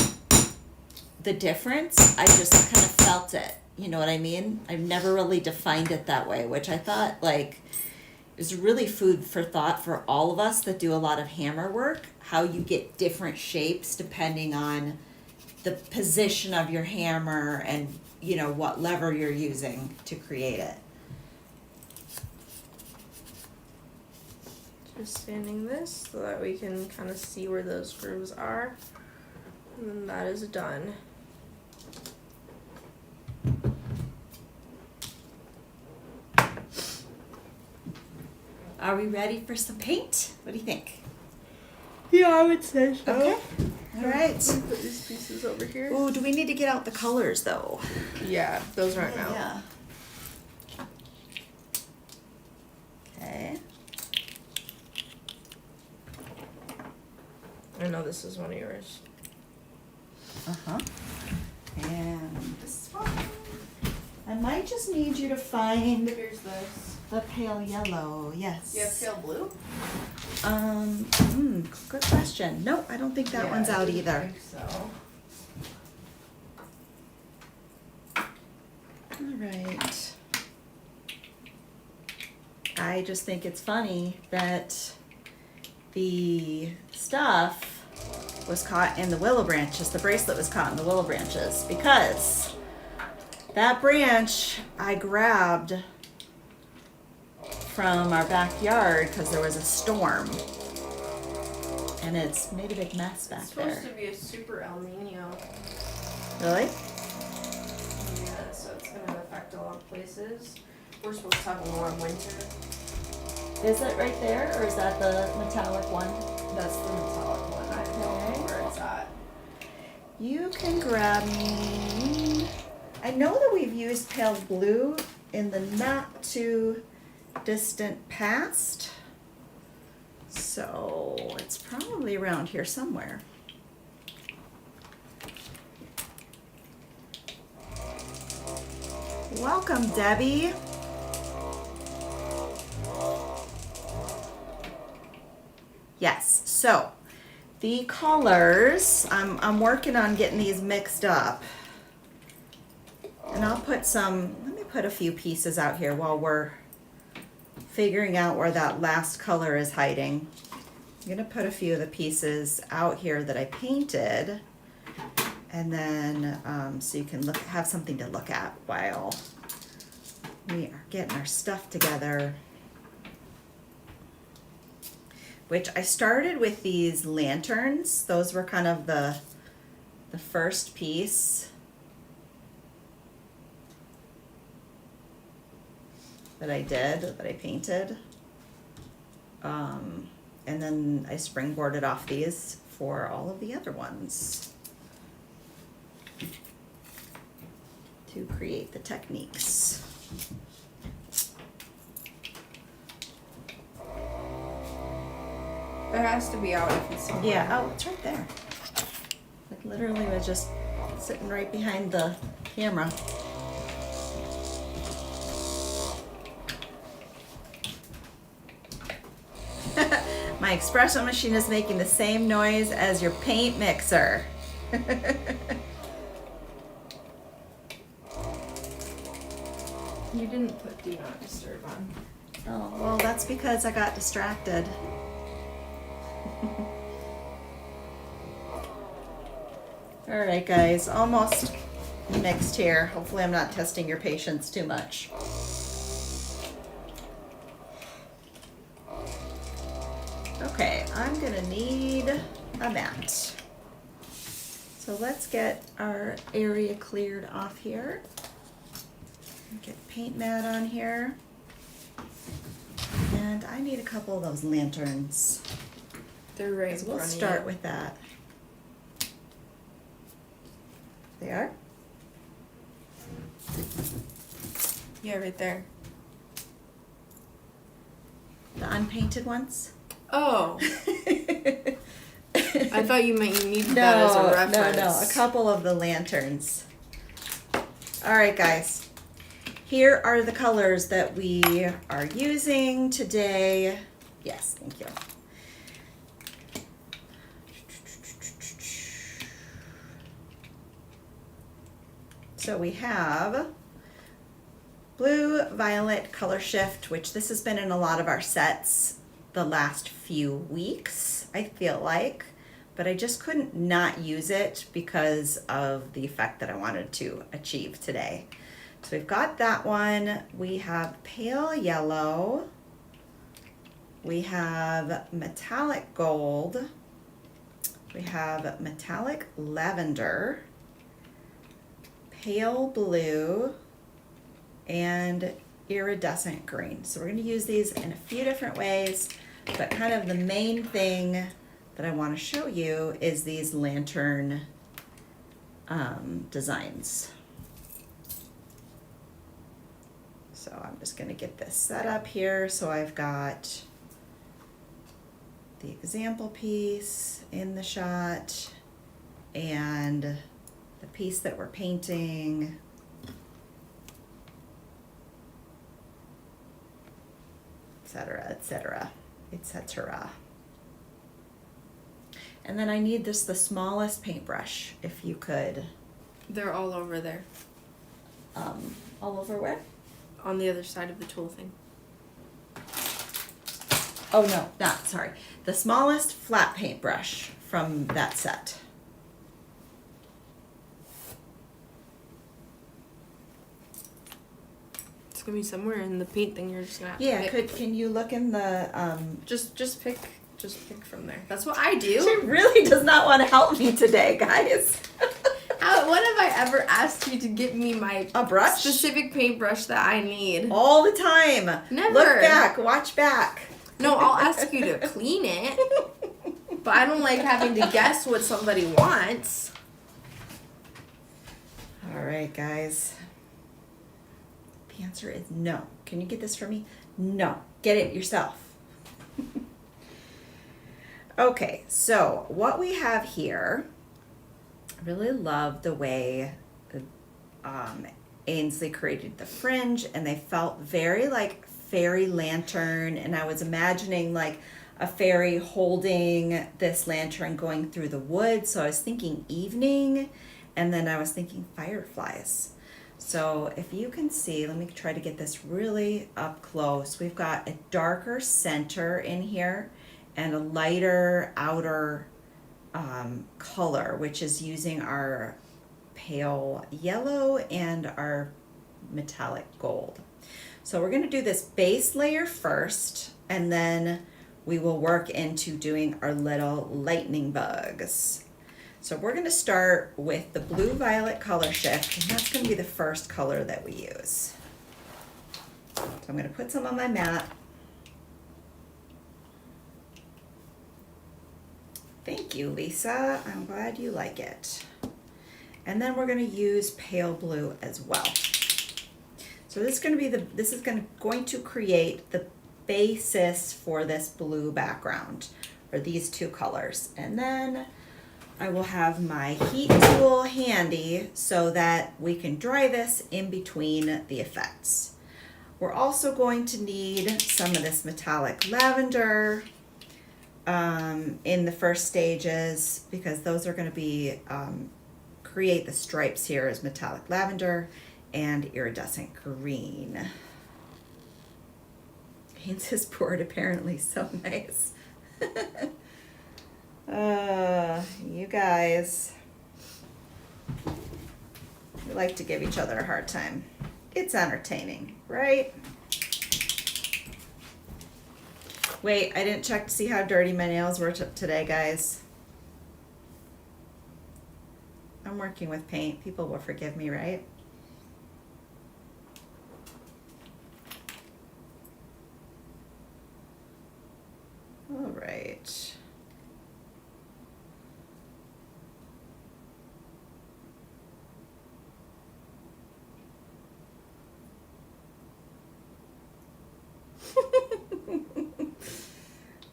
the difference. I just kind of felt it. You know what I mean? I've never really defined it that way, which I thought like is really food for thought for all of us that do a lot of hammer work, how you get different shapes depending on the position of your hammer and, you know, what lever you're using to create it. Just sanding this so that we can kind of see where those grooves are. And then that is done. Are we ready for some paint? What do you think? Yeah, I would say so. Okay. All right. Put these pieces over here. Oh, do we need to get out the colors though? Yeah, those aren't out. Yeah. Okay. I know this is one of yours. Uh-huh. And this one. I might just need you to find Here's this. the pale yellow. Yes. You have pale blue? Good question. No, I don't think that one's out either. I think so. All right. I just think it's funny that the stuff was caught in the willow branches. The bracelet was caught in the willow branches because that branch I grabbed from our backyard because there was a storm. And it's made a big mess back It's supposed there. to be a super El Nino. Really? Yeah, so it's going to affect a lot of places. We're supposed to have a warm winter. Is it right there or is that the metallic one? That's the metallic one. I don't know where it's at. You can grab me. I know that we've used pale blue in the not too distant past. So it's probably around here somewhere. Welcome, Debbie. Yes, so the colors, I'm working on getting these mixed up. And I'll put let me put a few pieces out here while we're figuring out where that last color is hiding. I'm gonna put a few of the pieces out here that I painted, and then so you can have something to look at while we are getting our stuff together. Which I started with these lanterns. Those were kind of the first piece that I painted. And then I springboarded off these for all of the other ones to create the techniques. It has to be out if it's somewhere. Yeah, oh, it's right there. Like literally was just sitting right behind the camera. My espresso machine is making the same noise as your paint mixer. You didn't put Do Not Disturb on. Oh, well, that's because I got distracted. All right, guys, almost mixed here. Hopefully I'm not testing your patience too much. Okay, I'm gonna need a mat. So let's get our area cleared off here. Get paint mat on here. And I need a couple of those lanterns. They're right in So we'll front of start you. with that. They are? Yeah, right there. The unpainted ones? Oh. I thought you meant you needed that as a reference. No, a couple of the lanterns. All right, guys. Here are the colors that we are using today. Yes, thank you. So we have blue violet color shift, which this has been in a lot of our sets the last few weeks, I feel like, but I just couldn't not use it because of the effect that I wanted to achieve today. So we've got that one. We have pale yellow. We have metallic gold. We have metallic lavender, pale blue, and iridescent green. So we're going to use these in a few different ways, but kind of the main thing that I want to show you is these lantern designs. So I'm just going to get this set up here. So I've got the example piece in the shot and the piece that we're painting. Etc., etc., etc. And then I need the smallest paintbrush, if you could. They're all over there. All over where? On the other side of the tool thing. Oh no, not, sorry. The smallest flat paintbrush from that set. It's gonna be somewhere in the paint thing. You're just gonna have to Yeah, pick. can you look in the, Just pick from there. That's what I do. She really does not want to help me today, guys. When have I ever asked you to give me my A brush? specific paintbrush that I need? All the time. Never. Look back, watch back. No, I'll ask you to clean it. But I don't like having to guess what somebody wants. All right, guys. The answer is no. Can you get this for me? No. Get it yourself. Okay, so what we have here, I really love the way Ainsley created the fringe, and they felt very like fairy lantern, and I was imagining like a fairy holding this lantern going through the woods. So I was thinking evening, and then I was thinking fireflies. So if you can see, let me try to get this really up close. We've got a darker center in here and a lighter outer color, which is using our pale yellow and our metallic gold. So we're going to do this base layer first, and then we will work into doing our little lightning bugs. So we're going to start with the blue violet color shift, and that's going to be the first color that we use. So I'm going to put some on my mat. Thank you, Lisa. I'm glad you like it. And then we're going to use pale blue as well. So this is going to be going to create the basis for this blue background for these two colors. And then I will have my heat tool handy so that we can dry this in between the effects. We're also going to need some of this metallic lavender in the first stages, because those are going to be create the stripes here as metallic lavender and iridescent green. Haynes' board apparently so nice. You guys, we like to give each other a hard time. It's entertaining, right? Wait, I didn't check to see how dirty my nails were today, guys. I'm working with paint. People will forgive me, right? All right.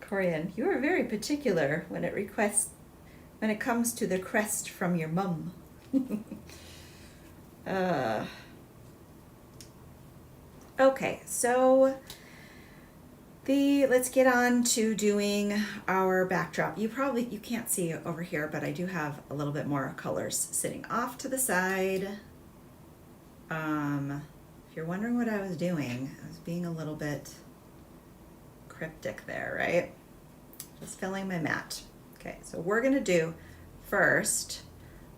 Corian, you are very particular when it comes to the crest from your mum. Okay, so let's get on to doing our backdrop. You can't see over here, but I do have a little bit more colors sitting off to the side. If you're wondering what I was doing, I was being a little bit cryptic there, right? Just filling my mat. Okay, so we're gonna do first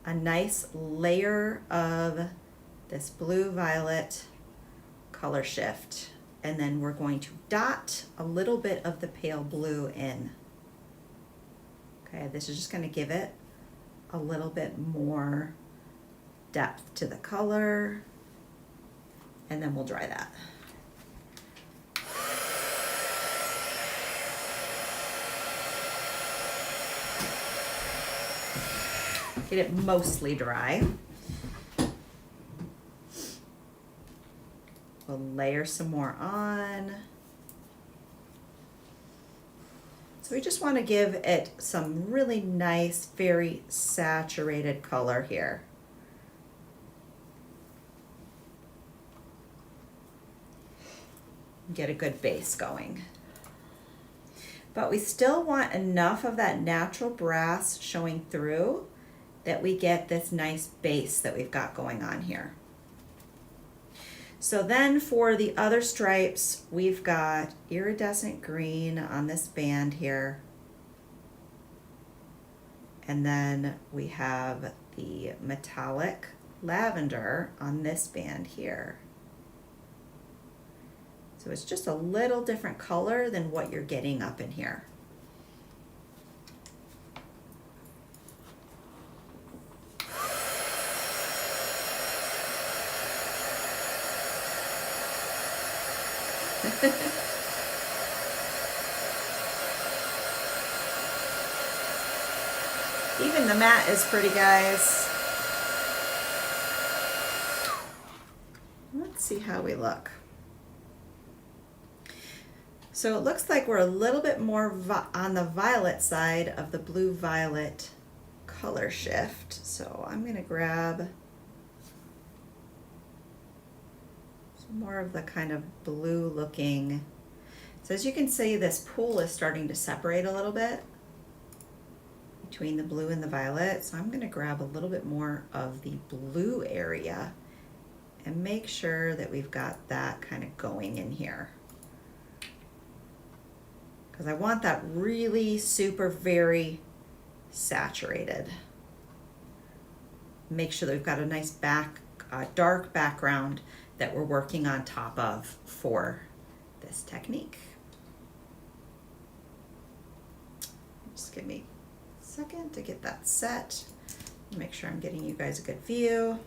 a nice layer of this blue-violet color shift, and then we're going to dot a little bit of the pale blue in. Okay, this is just gonna give it a little bit more depth to the color, and then we'll dry that. Get it mostly dry. We'll layer some more on. So we just want to give it some really nice, very saturated color here. Get a good base going. But we still want enough of that natural brass showing through that we get this nice base that we've got going on here. So then for the other stripes, we've got iridescent green on this band here. And then we have the metallic lavender on this band here. So it's just a little different color than what you're getting up in here. Even the mat is pretty, guys. Let's see how we look. So it looks like we're a little bit more on the violet side of the blue-violet color shift. So I'm going to grab some more of the kind of blue-looking. So as you can see, this pool is starting to separate a little bit between the blue and the violet. So I'm going to grab a little bit more of the blue area and make sure that we've got that kind of going in here. Because I want that really super, very saturated. Make sure that we've got a nice dark background that we're working on top of for this technique. Just give me a second to get that set. Make sure I'm getting you guys a good view.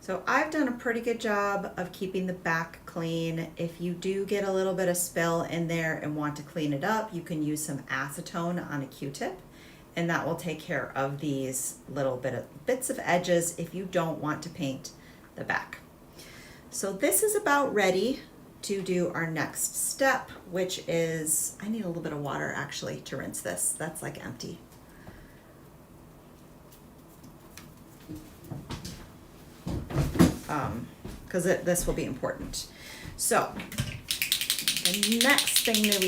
So I've done a pretty good job of keeping the back clean. If you do get a little bit of spill in there and want to clean it up, you can use some acetone on a Q-tip, and that will take care of these little bits of edges if you don't want to paint the back. So this is about ready to do our next step, which is, I need a little bit of water actually to rinse this. That's like empty. Because this will be important. So the next thing that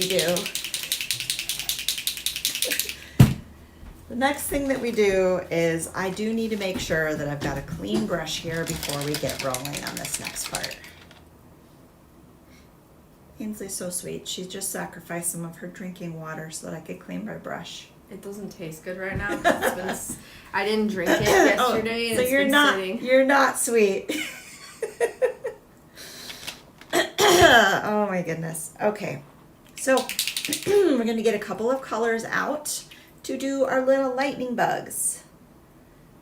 we do is I do need to make sure that I've got a clean brush here before we get rolling on this next part. Ainsley's so sweet. She just sacrificed some of her drinking water so that I could clean my brush. It doesn't taste good right now. I didn't drink it yesterday. So you're not sweet. Oh my goodness. Okay, so we're going to get a couple of colors out to do our little lightning bugs.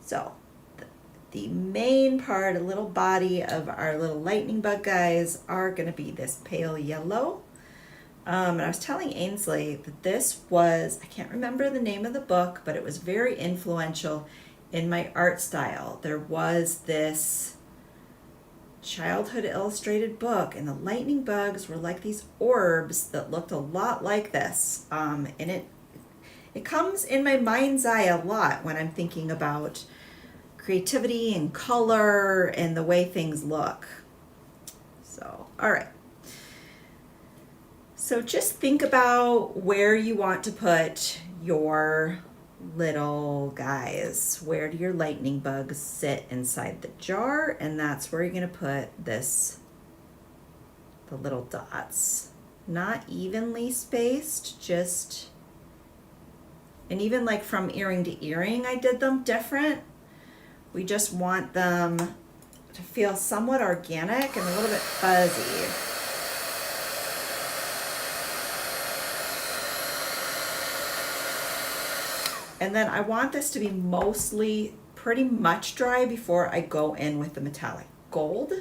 So the main part, a little body of our little lightning bug guys are going to be this pale yellow. And I was telling Ainsley that this was, I can't remember the name of the book, but it was very influential in my art style. There was this childhood illustrated book, and the lightning bugs were like these orbs that looked a lot like this. And it It comes in my mind's eye a lot when I'm thinking about creativity and color and the way things look. So, all right. So just think about where you want to put your little guys. Where do your lightning bugs sit inside the jar? And that's where you're going to put the little dots. Not evenly spaced, just, and even like from earring to earring, I did them different. We just want them to feel somewhat organic and a little bit fuzzy. And then I want this to be mostly pretty much dry before I go in with the metallic gold,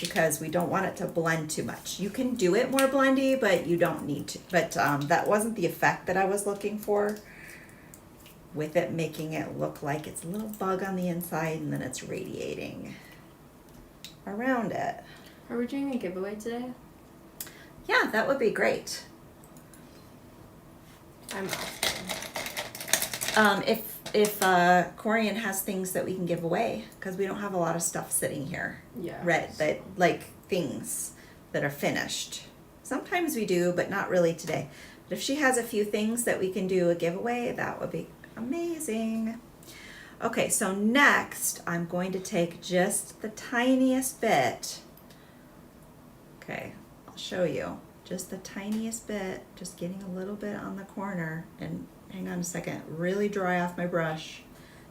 because we don't want it to blend too much. You can do it more blendy, but you don't need to. But that wasn't the effect that I was looking for, with it making it look like it's a little bug on the inside and then it's radiating around it. Are we doing a giveaway today? Yeah, that would be great. I'm off. If Corian has things that we can give away, because we don't have a lot of stuff sitting here. Yeah. That like things that are finished. Sometimes we do, but not really today. But if she has a few things that we can do a giveaway, that would be amazing. Okay, so next I'm going to take just the tiniest bit. Okay, I'll show you. Just the tiniest bit, just getting a little bit on the corner, and hang on a second, really dry off my brush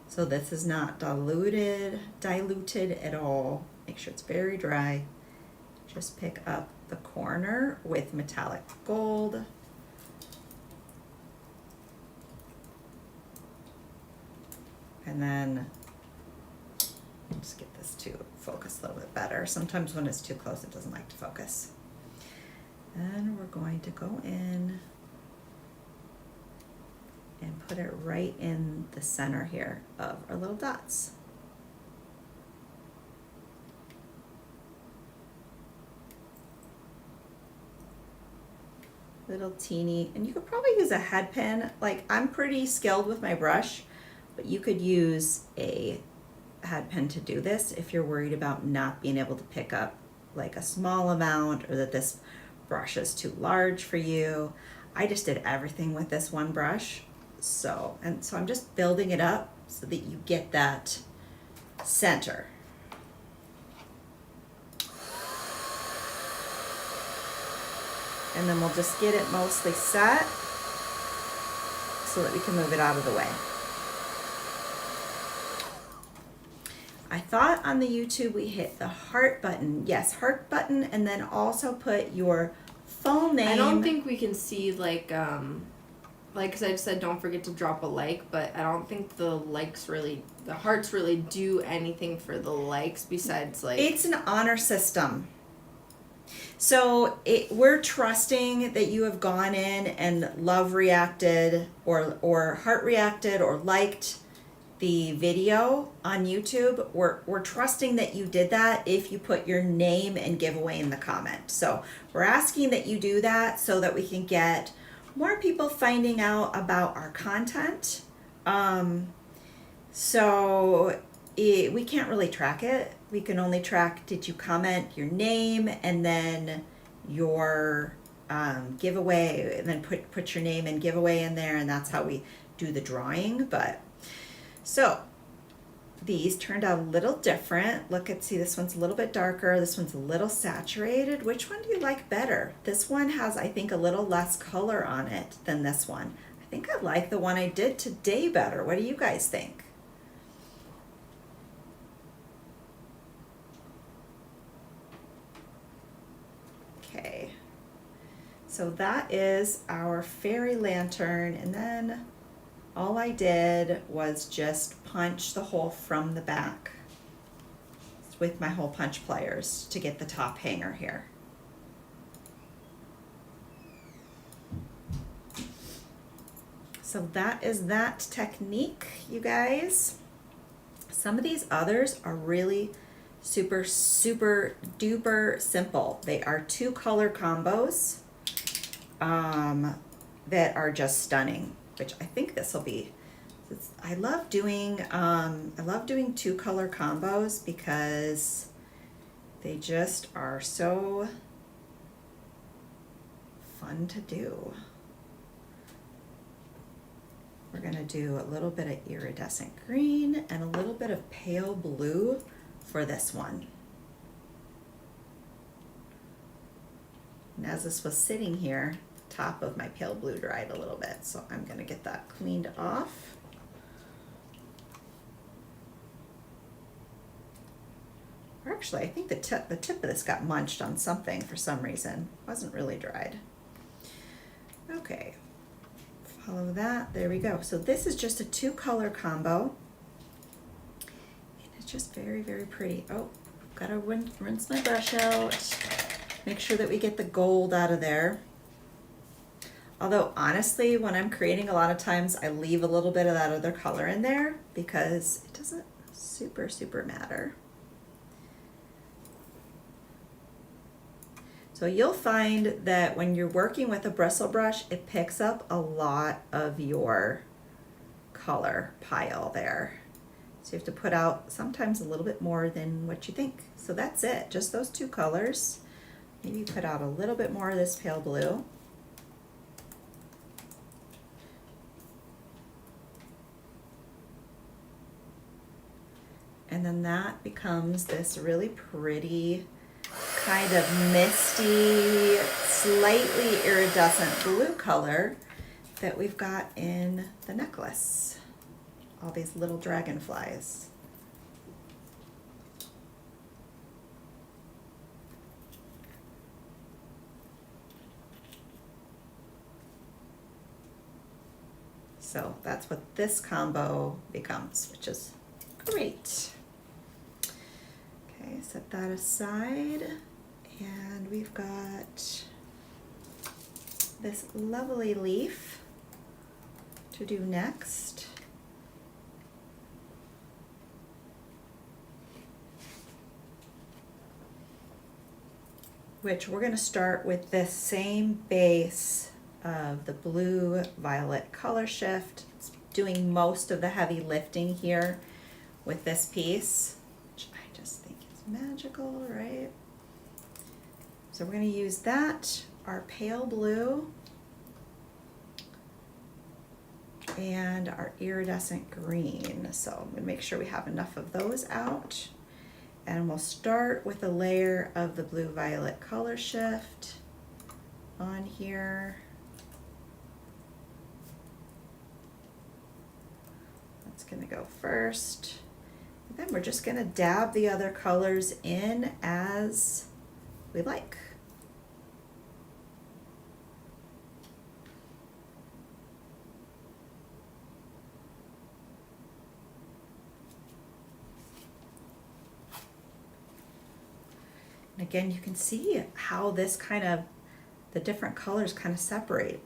so this is not diluted at all. Make sure it's very dry. Just pick up the corner with metallic gold. And then just get this to focus a little bit better. Sometimes when it's too close, it doesn't like to focus. And we're going to go in and put it right in the center here of our little dots. Little teeny, and you could probably use a head pin. Like, I'm pretty skilled with my brush, but you could use a head pin to do this if you're worried about not being able to pick up like a small amount, or that this brush is too large for you. I just did everything with this one brush. So I'm just building it up so that you get that center. And then we'll just get it mostly set so that we can move it out of the way. I thought on the YouTube we hit the heart button. Yes, heart button, and then also put your full name. I don't think we can see like because I just said don't forget to drop a like, but I don't think the hearts really do anything for the likes besides like. It's an honor system. So we're trusting that you have gone in and love reacted or heart reacted or liked the video on YouTube. We're trusting that you did that if you put your name and giveaway in the comment. So we're asking that you do that so that we can get more people finding out about our content. We can't really track it. We can only track, did you comment your name and then your giveaway, and then put your name and giveaway in there, and that's how we do the drawing. But so these turned out a little different. See, this one's a little bit darker. This one's a little saturated. Which one do you like better? This one has, I think, a little less color on it than this one. I think I like the one I did today better. What do you guys think? Okay, so that is our fairy lantern, and then all I did was just punch the hole from the back with my hole punch pliers to get the top hanger here. So that is that technique, you guys. Some of these others are really super duper simple. They are 2 color combos that are just stunning. which I think this will be. I love doing 2-color combos because they just are so fun to do. We're gonna do a little bit of iridescent green and a little bit of pale blue for this one. And as this was sitting here, the top of my pale blue dried a little bit, so I'm gonna get that cleaned off. Or actually, I think the tip of this got munched on something for some reason. It wasn't really dried. Okay, follow that. There we go. So this is just a 2-color combo. And it's just very, very pretty. Oh, gotta rinse my brush out. Make sure that we get the gold out of there. Although honestly, when I'm creating, a lot of times I leave a little bit of that other color in there because it doesn't super matter. So you'll find that when you're working with a bristle brush, it picks up a lot of your color pile there. So you have to put out sometimes a little bit more than what you think. So that's it, just those 2 colors. Maybe put out a little bit more of this pale blue. And then that becomes this really pretty, kind of misty, slightly iridescent blue color that we've got in the necklace. All these little dragonflies. So that's what this combo becomes, which is great. Okay, set that aside. And we've got this lovely leaf to do next. Which we're going to start with this same base of the blue violet color shift. It's doing most of the heavy lifting here with this piece, which I just think is magical, right? So we're going to use that, our pale blue, and our iridescent green. So I'm going to make sure we have enough of those out. And we'll start with a layer of the blue violet color shift on here. That's going to go first. And then we're just going to dab the other colors in as we like. And again, you can see how this the different colors kind of separate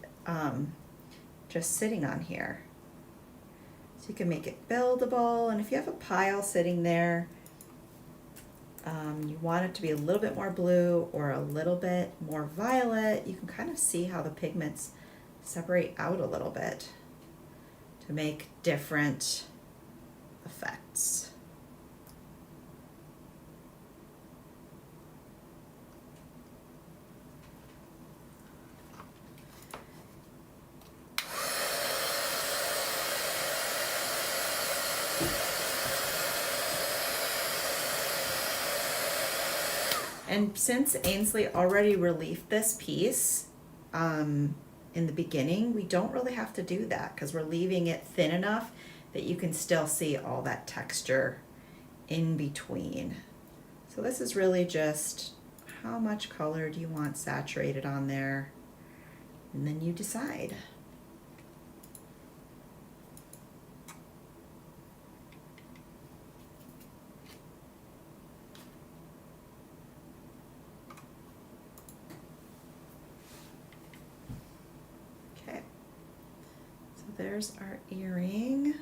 just sitting on here. So you can make it buildable, and if you have a pile sitting there, you want it to be a little bit more blue or a little bit more violet, you can kind of see how the pigments separate out a little bit to make different effects. And since Ainsley already relieved this piece in the beginning, we don't really have to do that because we're leaving it thin enough that you can still see all that texture in between. So this is really just how much color do you want saturated on there, and then you decide. There's our earring.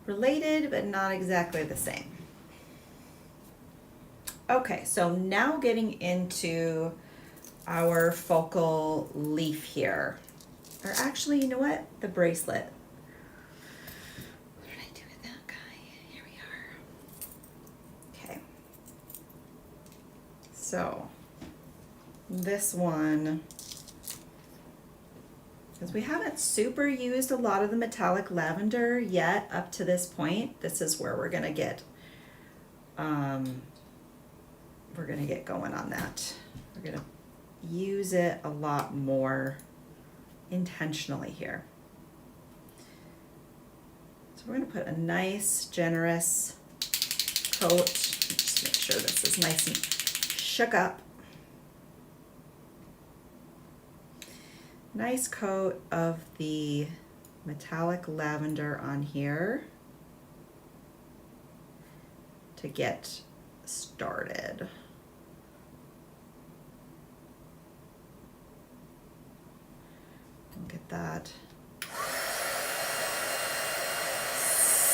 Related, but not exactly the same. Okay, so now getting into our focal leaf here. Or actually, you know what? The bracelet. What did I do with that guy? Here we are. Okay. So, this one, because we haven't super used a lot of the metallic lavender yet up to this point. This is where we're gonna get going on that. We're gonna use it a lot more intentionally here. So we're gonna put a nice generous coat. Just make sure this is nice and shook up. Nice coat of the metallic lavender on here to get started. Get that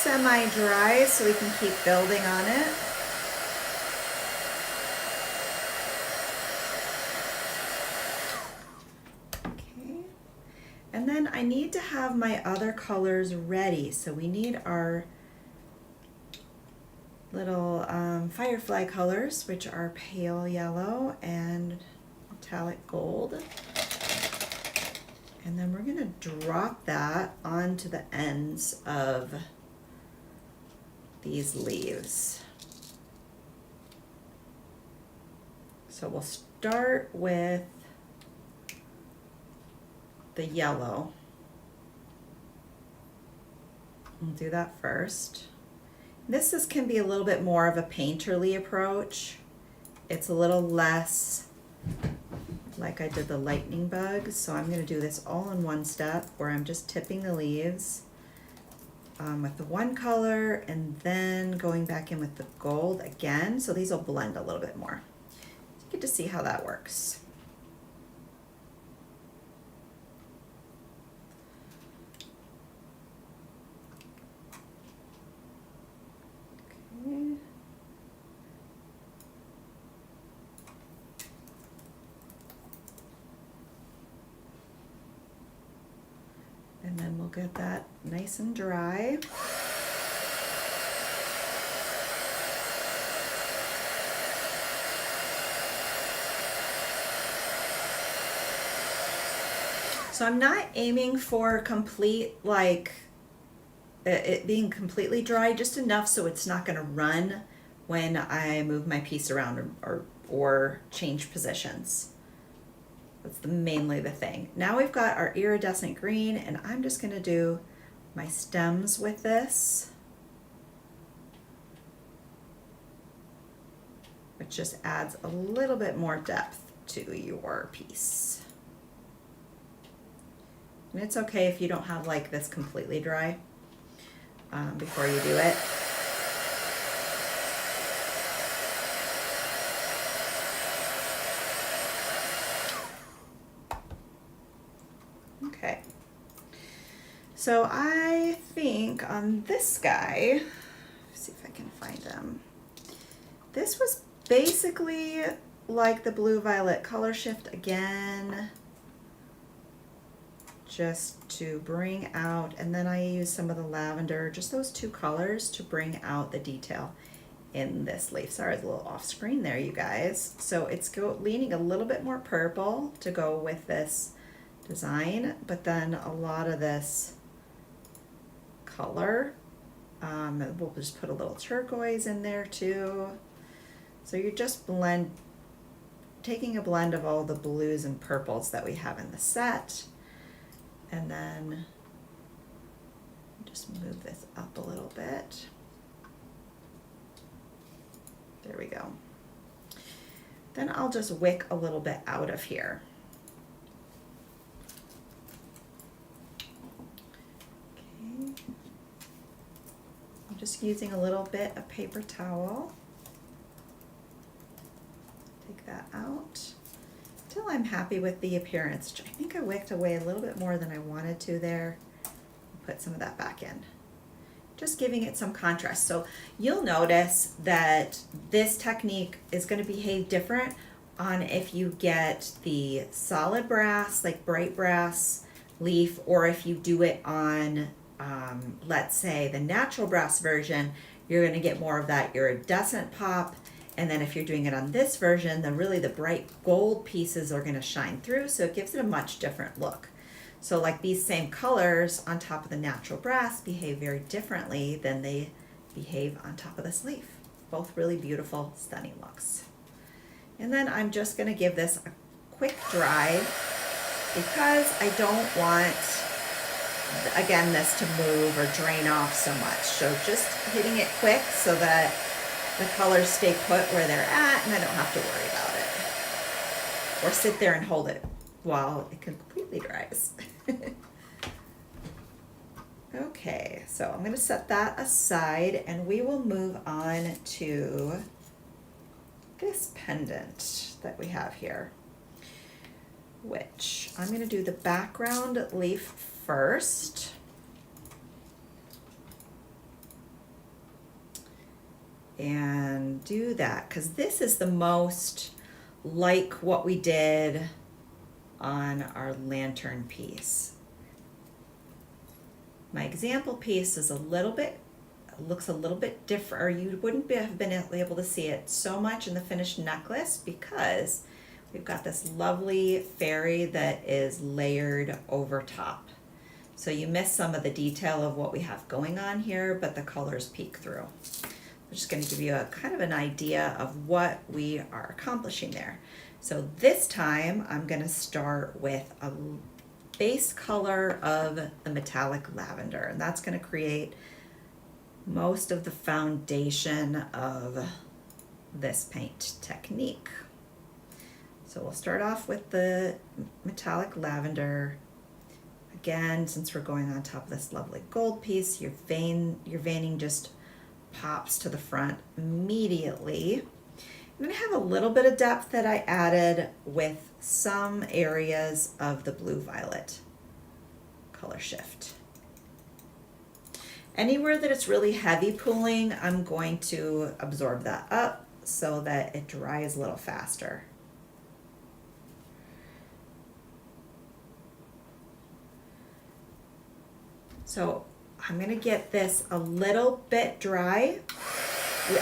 semi-dry so we can keep building on it. Okay. And then I need to have my other colors ready. So we need our little firefly colors, which are pale yellow and metallic gold. And then we're gonna drop that onto the ends of these leaves. So we'll start with the yellow. We'll do that first. This can be a little bit more of a painterly approach. It's a little less like I did the lightning bug. So I'm going to do this all in one step where I'm just tipping the leaves with the one color and then going back in with the gold again. So these will blend a little bit more. So you get to see how that works. Okay. And then we'll get that nice and dry. So I'm not aiming for complete, like it being completely dry, just enough so it's not going to run when I move my piece around or change positions. That's mainly the thing. Now we've got our iridescent green, and I'm just going to do my stems with this, which just adds a little bit more depth to your piece. And it's okay if you don't have like this completely dry before you do it. Okay, so I think on this guy, let's see if I can find him. This was basically like the blue violet color shift again, just to bring out, and then I use some of the lavender, just those two colors to bring out the detail in this leaf. Sorry, it's a little off screen there, you guys. So it's leaning a little bit more purple to go with this design, but then a lot of this color, we'll just put a little turquoise in there too. So you're just taking a blend of all the blues and purples that we have in the set, and then just move this up a little bit. There we go. Then I'll just wick a little bit out of here. I'm just using a little bit of paper towel. Take that out until I'm happy with the appearance. I think I wicked away a little bit more than I wanted to there. Put some of that back in. Just giving it some contrast. So you'll notice that this technique is going to behave different on if you get the solid brass, like bright brass leaf, or if you do it on, let's say, the natural brass version, you're going to get more of that iridescent pop. And then if you're doing it on this version, then really the bright gold pieces are going to shine through, so it gives it a much different look. So like these same colors on top of the natural brass behave very differently than they behave on top of this leaf. Both really beautiful, stunning looks. And then I'm just going to give this a quick dry because I don't want, again, this to move or drain off so much. So just hitting it quick so that the colors stay put where they're at and I don't have to worry about it. Or sit there and hold it while it completely dries. Okay, so I'm going to set that aside and we will move on to this pendant that we have here, which I'm going to do the background leaf first. And do that because this is the most like what we did on our lantern piece. My example piece is looks a little bit different, or you wouldn't have been able to see it so much in the finished necklace because we've got this lovely fairy that is layered over top. So you miss some of the detail of what we have going on here, but the colors peek through. I'm just going to give you a kind of an idea of what we are accomplishing there. So this time I'm going to start with a base color of the metallic lavender, and that's going to create most of the foundation of this paint technique. So we'll start off with the metallic lavender. Again, since we're going on top of this lovely gold piece, your veining just pops to the front immediately. I'm going to have a little bit of depth that I added with some areas of the blue violet color shift. Anywhere that it's really heavy pooling, I'm going to absorb that up so that it dries a little faster. So I'm going to get this a little bit dry.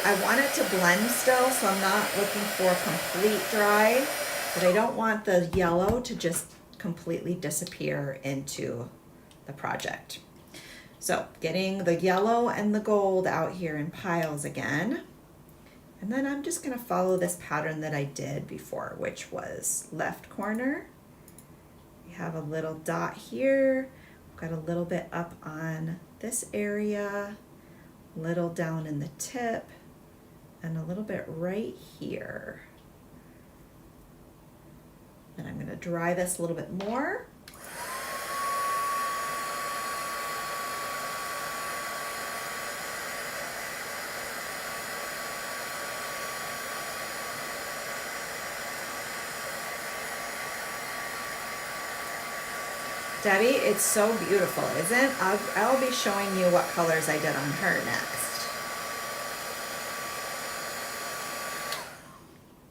I want it to blend still, so I'm not looking for complete dry, but I don't want the yellow to just completely disappear into the project. So getting the yellow and the gold out here in piles again. And then I'm just going to follow this pattern that I did before, which was left corner. We have a little dot here. We've got a little bit up on this area, little down in the tip, and a little bit right here. Then I'm going to dry this a little bit more. Debbie, it's so beautiful, isn't it? I'll be showing you what colors I did on her next.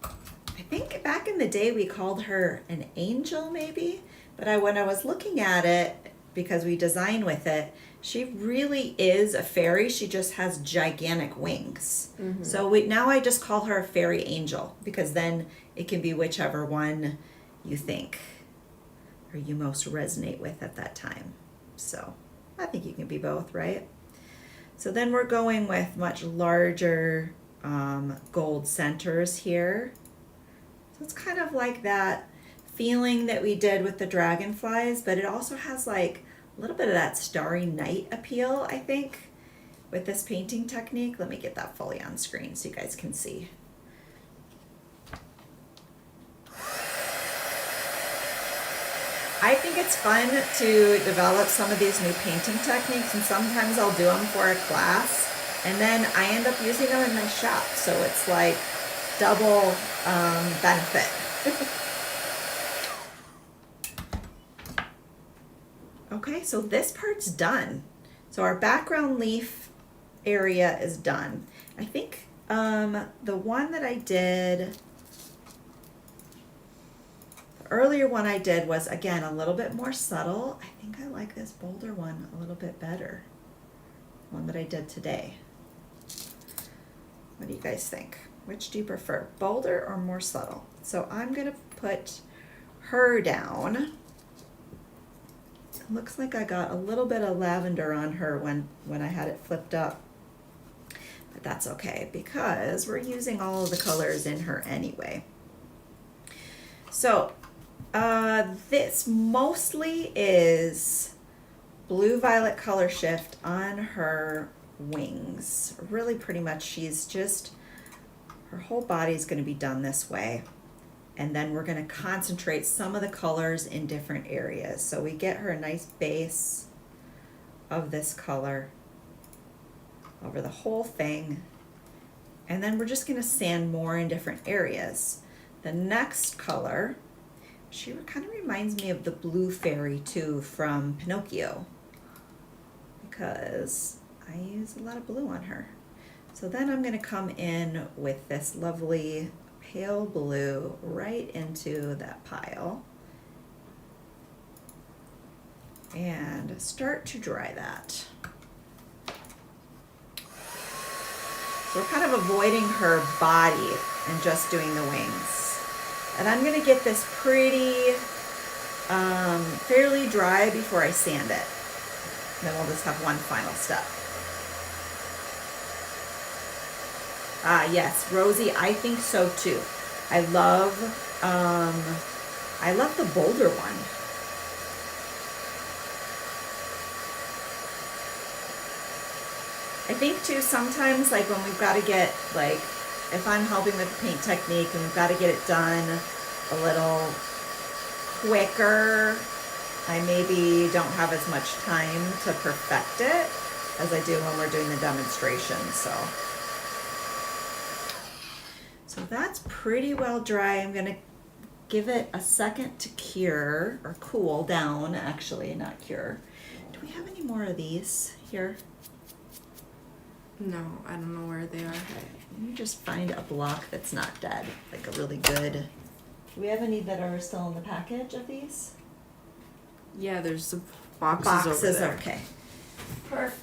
I think back in the day we called her an angel maybe, but when I was looking at it, because we design with it, she really is a fairy. She just has gigantic wings. Mm-hmm. So now I just call her a fairy angel because then it can be whichever one you think or you most resonate with at that time. So I think you can be both, right? So then we're going with much larger gold centers here. So it's kind of like that feeling that we did with the dragonflies, but it also has like a little bit of that starry night appeal, I think, with this painting technique. Let me get that fully on screen so you guys can see. I think it's fun to develop some of these new painting techniques, and sometimes I'll do them for a class, and then I end up using them in my shop, so it's like double benefit. Okay, so this part's done. So our background leaf area is done. I think the one that I did earlier one I did was, again, a little bit more subtle. I think I like this bolder one a little bit better. One that I did today. What do you guys think? Which do you prefer, bolder or more subtle? So I'm gonna put her down. It looks like I got a little bit of lavender on her when I had it flipped up. But that's okay because we're using all of the colors in her anyway. So this mostly is blue-violet color shift on her wings. Really pretty much she's just, her whole body is going to be done this way. And then we're going to concentrate some of the colors in different areas. So we get her a nice base of this color over the whole thing. And then we're just going to sand more in different areas. The next color, she kind of reminds me of the blue fairy too from Pinocchio, because I use a lot of blue on her. So then I'm going to come in with this lovely pale blue right into that pile and start to dry that. So we're kind of avoiding her body and just doing the wings. And I'm going to get this pretty fairly dry before I sand it. And then we'll just have one final step. Ah, yes, Rosie, I think so too. I love the bolder one. I think too, sometimes like when we've got to get, like, if I'm helping with the paint technique and we've got to get it done a little quicker, I maybe don't have as much time to perfect it as I do when we're doing the demonstration. So that's pretty well dry. I'm gonna give it a second to cure, or cool down, actually, not cure. Do we have any more of these here? No, I don't know where they are. Okay, let me just find a block that's not dead, like a really good. Do we have any that are still in the package of these? Yeah, there's some boxes over there. Okay. Perfect.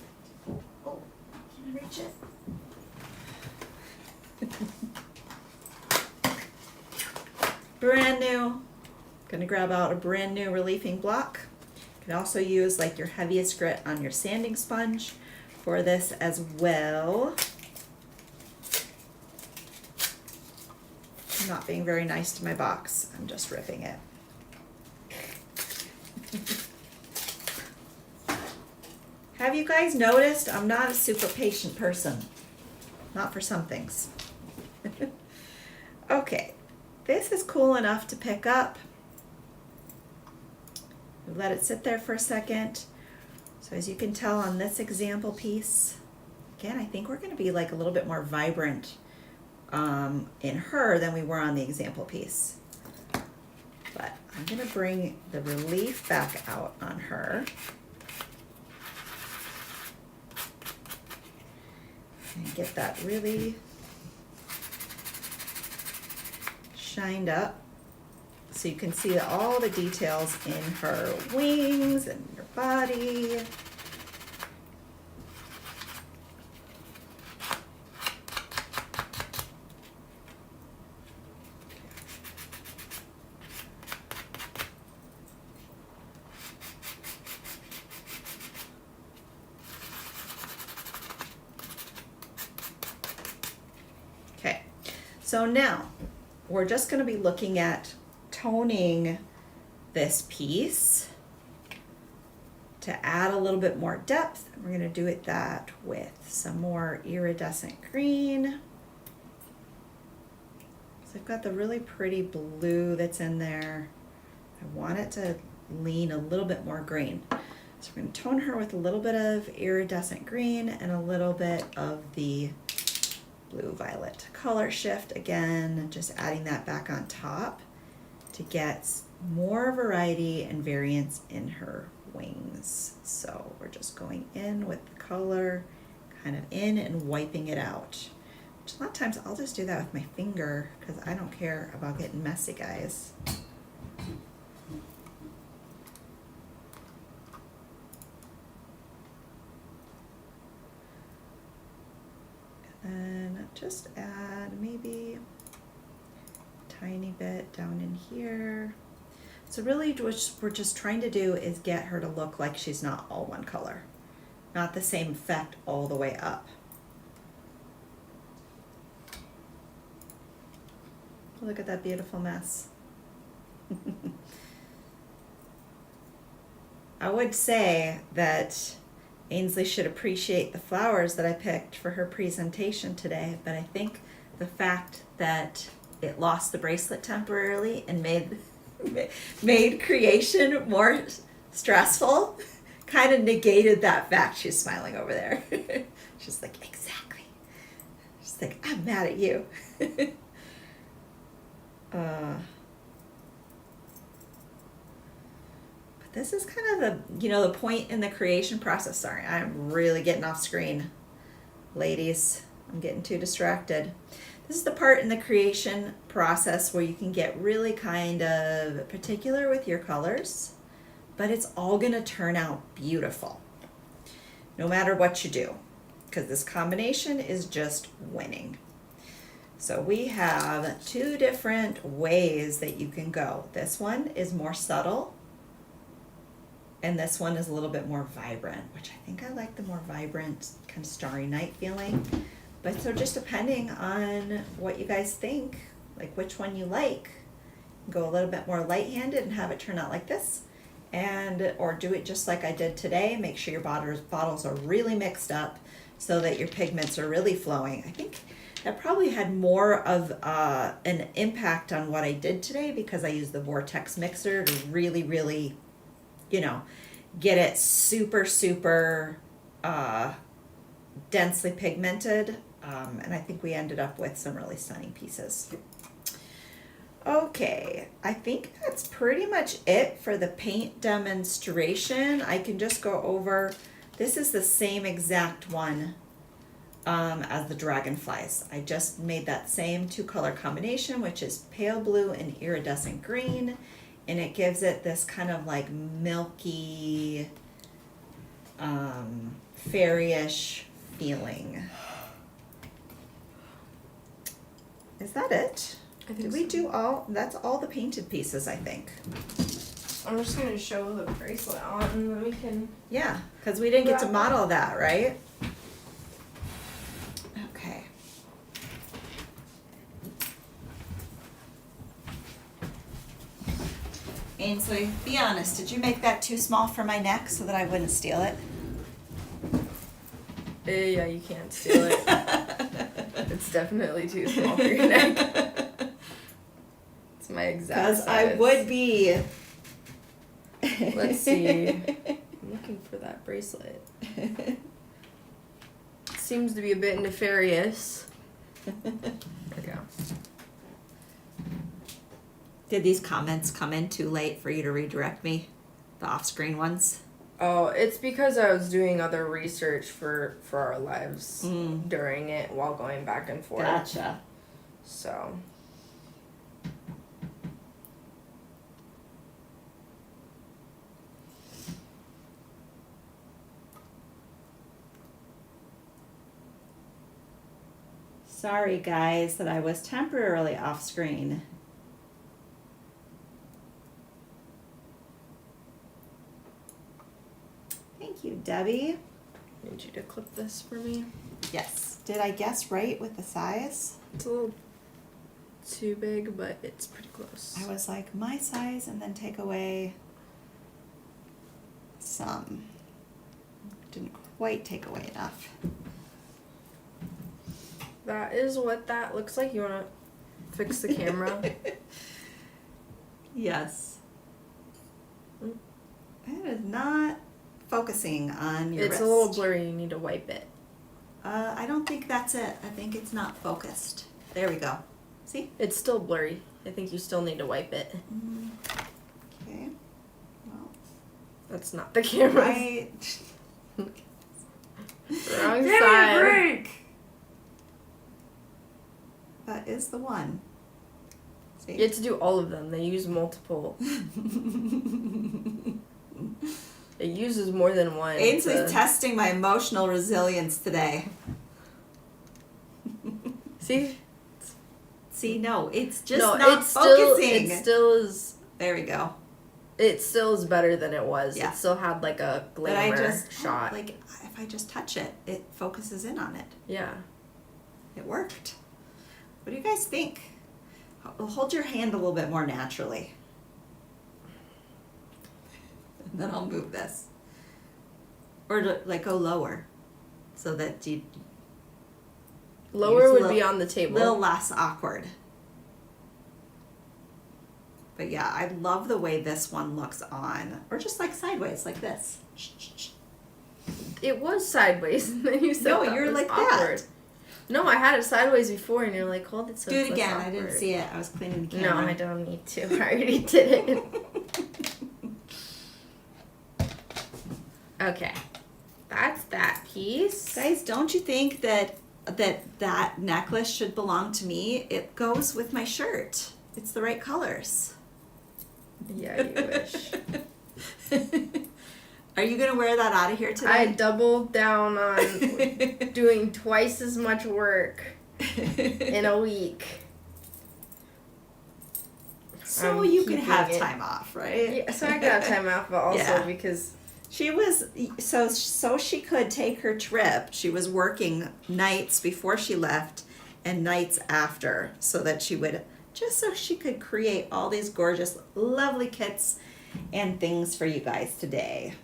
Oh, can I reach it? Brand new. Gonna grab out a brand new reliefing block. You can also use like your heaviest grit on your sanding sponge for this as well. I'm not being very nice to my box. I'm just ripping it. Have you guys noticed I'm not a super patient person? Not for some things. Okay, this is cool enough to pick up. We let it sit there for a second. So as you can tell on this example piece, again, I think we're going to be like a little bit more vibrant in her than we were on the example piece. But I'm going to bring the relief back out on her. And get that really shined up so you can see all the details in her wings and her body. Okay, so now we're just going to be looking at toning this piece to add a little bit more depth. We're going to do it that with some more iridescent green. So I've got the really pretty blue that's in there. I want it to lean a little bit more green. So we're going to tone her with a little bit of iridescent green and a little bit of the blue violet color shift. Again, just adding that back on top to get more variety and variance in her wings. So we're just going in with the color, kind of in and wiping it out. Which a lot of times I'll just do that with my finger because I don't care about getting messy, guys. just add maybe a tiny bit down in here. So really what we're just trying to do is get her to look like she's not all one color, not the same effect all the way up. Look at that beautiful mess. I would say that Ainsley should appreciate the flowers that I picked for her presentation today, but I think the fact that it lost the bracelet temporarily and made creation more stressful kind of negated that fact. She's smiling over there. She's like, exactly. She's like, I'm mad at you. But this is kind of the point in the creation process. Sorry, I'm really getting off screen, ladies. I'm getting too distracted. This is the part in the creation process where you can get really kind of particular with your colors, but it's all gonna turn out beautiful, no matter what you do, because this combination is just winning. So we have two different ways that you can go. This one is more subtle, and this one is a little bit more vibrant, which I think I like the more vibrant, kind of starry night feeling. But so just depending on what you guys think, like which one you like, go a little bit more light-handed and have it turn out like this, or do it just like I did today. Make sure your bottles are really mixed up so that your pigments are really flowing. I think that probably had more of an impact on what I did today because I used the Vortex mixer to really, really, get it super, super densely pigmented. And I think we ended up with some really stunning pieces. Okay, I think that's pretty much it for the paint demonstration. I can just go over, this is the same exact one as the dragonflies. I just made that same two color combination, which is pale blue and iridescent green, and it gives it this kind of like milky, fairyish feeling. Is that it? Did we do all, that's all the painted pieces, I think. I'm just going to show the bracelet on and then we can... Yeah, because we didn't get to model that, right? Okay. Ainsley, be honest, did you make that too small for my neck so that I wouldn't steal it? Yeah, you can't steal it. It's definitely too small for your neck. It's my exact size. Because I would be. Let's see. I'm looking for that bracelet. It seems to be a bit nefarious. There we go. Did these comments come in too late for you to redirect me? The off-screen ones? Oh, it's because I was doing other research for our lives during it while going back and forth. Gotcha. So. Sorry, guys, that I was temporarily off-screen. Thank you, Debbie. Need you to clip this for me. Yes. Did I guess right with the size? It's a little too big, but it's pretty close. I was like, my size, and then take away some. Didn't quite take away enough. That is what that looks like. You want to fix the camera? Yes. It is not focusing on your wrist. It's a little blurry. You need to wipe it. I don't think that's it. I think it's not focused. There we go. See? It's still blurry. I think you still need to wipe it. Okay. Well, that's not the camera. Wrong side. Break. That is the one. See? You have to do all of them. They use multiple. It uses more than one. Ainsley's testing my emotional resilience today. See? See, no, it's just No, not focusing. it still is. There we go. It still is better than it was. Yeah. It still had like a glamour shot. Like, if I just touch it, it focuses in on it. Yeah. It worked. What do you guys think? Hold your hand a little bit more naturally. And then I'll move this. Or like go lower so that you Lower would be on the table. A little less awkward. But yeah, I love the way this one looks on. Or just like sideways, like this. It was sideways, and then you said No, that you're was like awkward. that. No, I had it sideways before, and you're like, hold it so Do it's it less again. I awkward. didn't see it. I was cleaning the No, camera. I don't need to. I already did it. Okay. That's that piece. Guys, don't you think that necklace should belong to me? It goes with my shirt. It's the right colors. Yeah, you wish. Are you going to wear that out of here today? I doubled down on doing twice as much work in a week. So I'm you can have keeping it. time off, right? Yeah, so I got time off, but also Yeah. because She was so she could take her trip. She was working nights before she left and nights after, so that she would so she could create all these gorgeous, lovely kits and things for you guys today.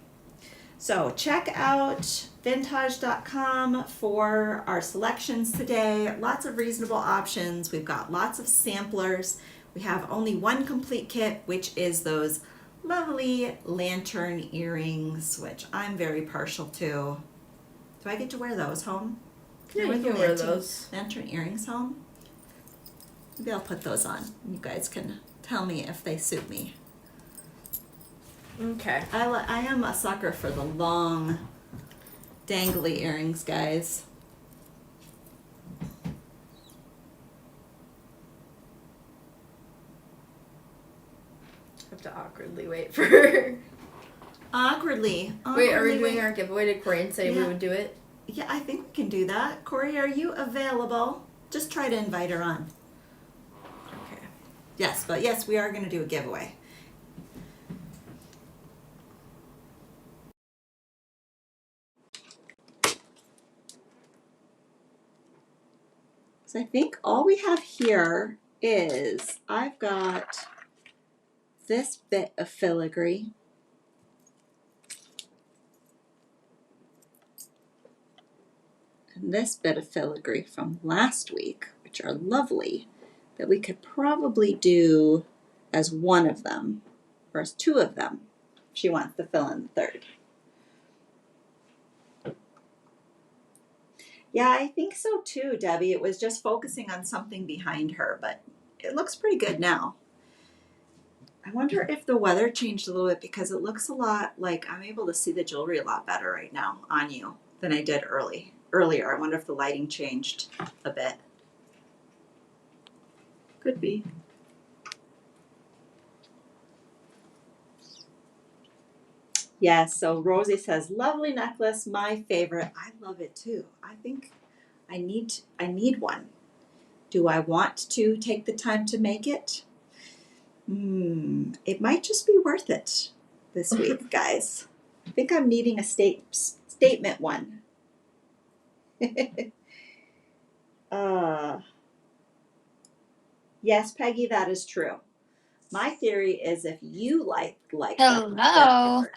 So check out vintage.com for our selections today. Lots of reasonable options. We've got lots of samplers. We have only one complete kit, which is those lovely lantern earrings, which I'm very partial to. Do I get to wear those home? yeah, you can wear those. Lantern earrings home? Maybe I'll put those on. You guys can tell me if they suit me. Okay. I am a sucker for the long, dangly earrings, guys. Have to awkwardly wait for her. Awkwardly. Wait, are we doing our giveaway? Did Corey say we would do it? Yeah, I think we can do that. Corey, are you available? Just try to invite her on. Okay. Yes, but yes, we are going to do a giveaway. So I think all we have here is I've got this bit of filigree. And this bit of filigree from last week, which are lovely, that we could probably do as one of them, or as two of them, if she wants to fill in the third. Yeah, I think so too, Debbie. It was just focusing on something behind her, but it looks pretty good now. I wonder if the weather changed a little bit, because it looks a lot like I'm able to see the jewelry a lot better right now on you than I did earlier. I wonder if the lighting changed a bit. Could be. Yes, so Rosie says, lovely necklace, my favorite. I love it too. I think I need one. Do I want to take the time to make it? It might just be worth it this week, guys. I think I'm needing a statement one. Yes, Peggy, that is true. My theory is if you like Hello. that work.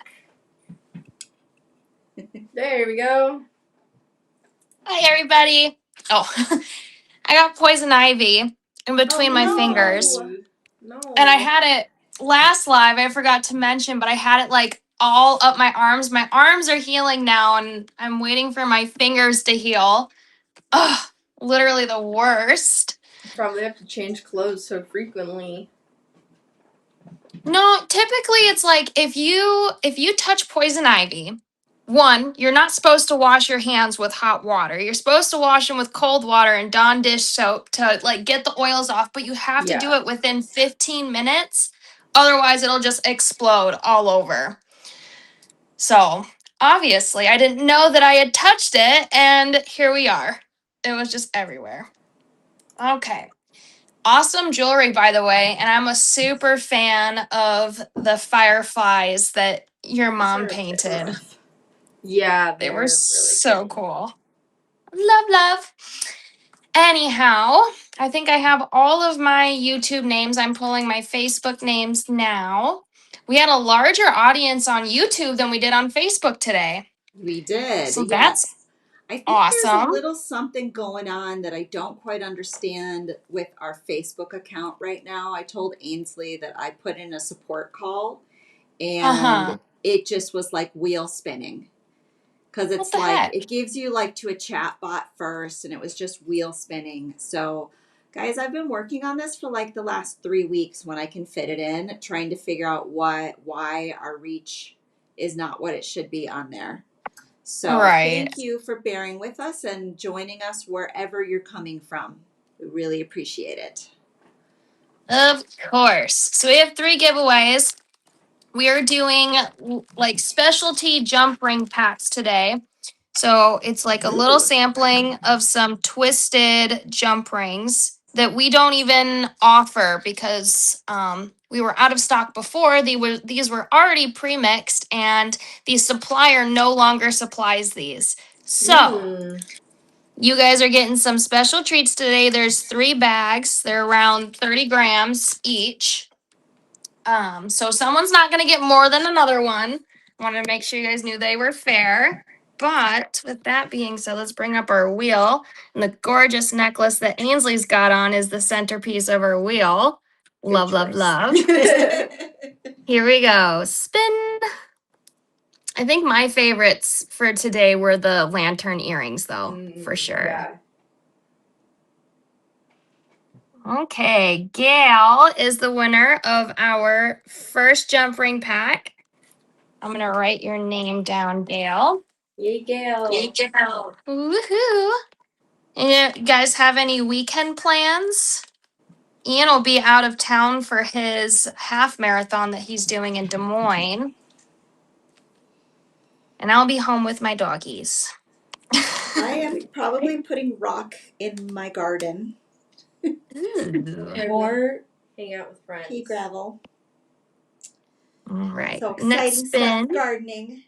There we go. Hi, everybody. Oh, I got poison ivy in between my fingers. No. And I had it last live. I forgot to mention, but I had it like all up my arms. My arms are healing now, and I'm waiting for my fingers to heal. Ugh, literally the worst. Probably have to change clothes so frequently. No, typically it's like if you touch poison ivy, one, you're not supposed to wash your hands with hot water. You're supposed to wash them with cold water and Dawn dish soap to like get the oils off, but you have to do Yeah. it within 15 minutes. Otherwise, it'll just explode all over. So, obviously, I didn't know that I had touched it, and here we are. It was just everywhere. Okay. Awesome jewelry, by the way. And I'm a super fan of the fireflies that your Those mom are painted. rough. Yeah, They were they're really so pretty. cool. Love, love. Anyhow, I think I have all of my YouTube names. I'm pulling my Facebook names now. We had a larger audience on YouTube than we did on Facebook today. We did, So that's yes. I think there's a awesome. little something going on that I don't quite understand with our Facebook account right now. I told Ainsley that I put in a support call and Uh-huh. it just was like wheel spinning. Because What it's the like, heck? it gives you like to a chat bot first and it was just wheel spinning. So, guys, I've been working on this for like the last 3 weeks when I can fit it in, trying to figure out why our reach is not what it should be on there. So Right. thank you for bearing with us and joining us wherever you're coming from. We really appreciate it. Of course. So we have 3 giveaways. We are doing like specialty jump ring packs today. So it's like a little Ooh. sampling of some twisted jump rings that we don't even offer because we were out of stock before. These were already pre-mixed and the supplier no longer supplies these. So Mm. you guys are getting some special treats today. There's 3 bags. They're around 30 grams each. So someone's not gonna get more than another one. Wanted to make sure you guys knew they were fair. But with that being said, let's bring up our wheel. And the gorgeous necklace that Ainsley's got on is the centerpiece of our wheel. Good Love, love, choice. love. Here we go. Spin. I think my favorites for today were the lantern earrings, though, for sure. Yeah. Okay, Gail is the winner of our first jump ring pack. I'm gonna write your name down, Gail. Yay, Gail. Woohoo! And you guys have any weekend plans? Ian will be out of town for his half marathon that he's doing in Des Moines. And I'll be home with my doggies. I am probably putting rock in my garden. Ooh. More Hang out with friends. pea gravel. All right. So Next exciting spin. stuff, gardening.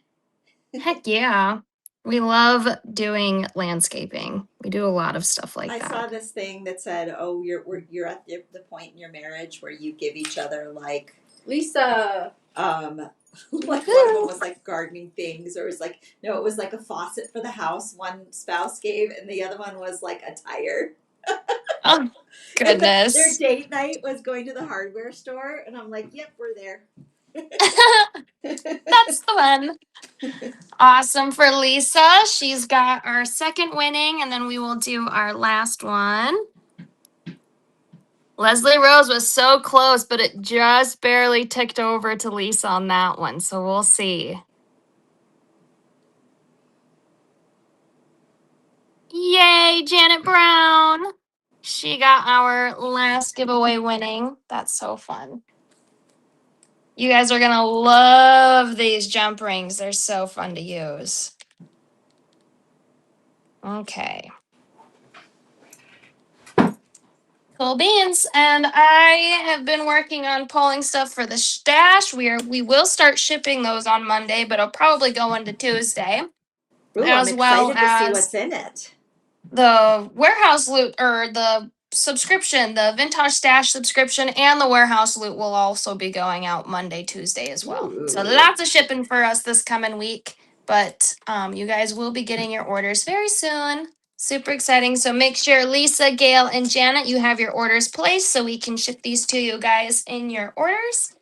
Heck yeah. We love doing landscaping. We do a lot of stuff like I that. saw this thing that said, "Oh, you're at the point in your marriage where you give each other like Lisa. like one of them was like gardening things, or it was like no, it was like a faucet for the house. One spouse gave, and the other one was like a tire. Oh, And their goodness. date night was going to the hardware store, and I'm like, "Yep, we're there." That's the one. Awesome for Lisa. She's got our second winning, and then we will do our last one. Leslie Rose was so close, but it just barely ticked over to Lisa on that one. So we'll see. Yay, Janet Brown. She got our last giveaway winning. That's so fun. You guys are going to love these jump rings. They're so fun to use. Okay. Cool beans. And I have been working on pulling stuff for the stash. We will start shipping those on Monday, but it'll probably go into Tuesday. Ooh, I'm As well excited to see as what's in it. the warehouse loot or the subscription, the vintage stash subscription, and the warehouse loot will also be going out Monday, Tuesday as well. So Ooh. lots of shipping for us this coming week. But you guys will be getting your orders very soon. Super exciting. So make sure Lisa, Gail, and Janet, you have your orders placed so we can ship these to you guys in your orders.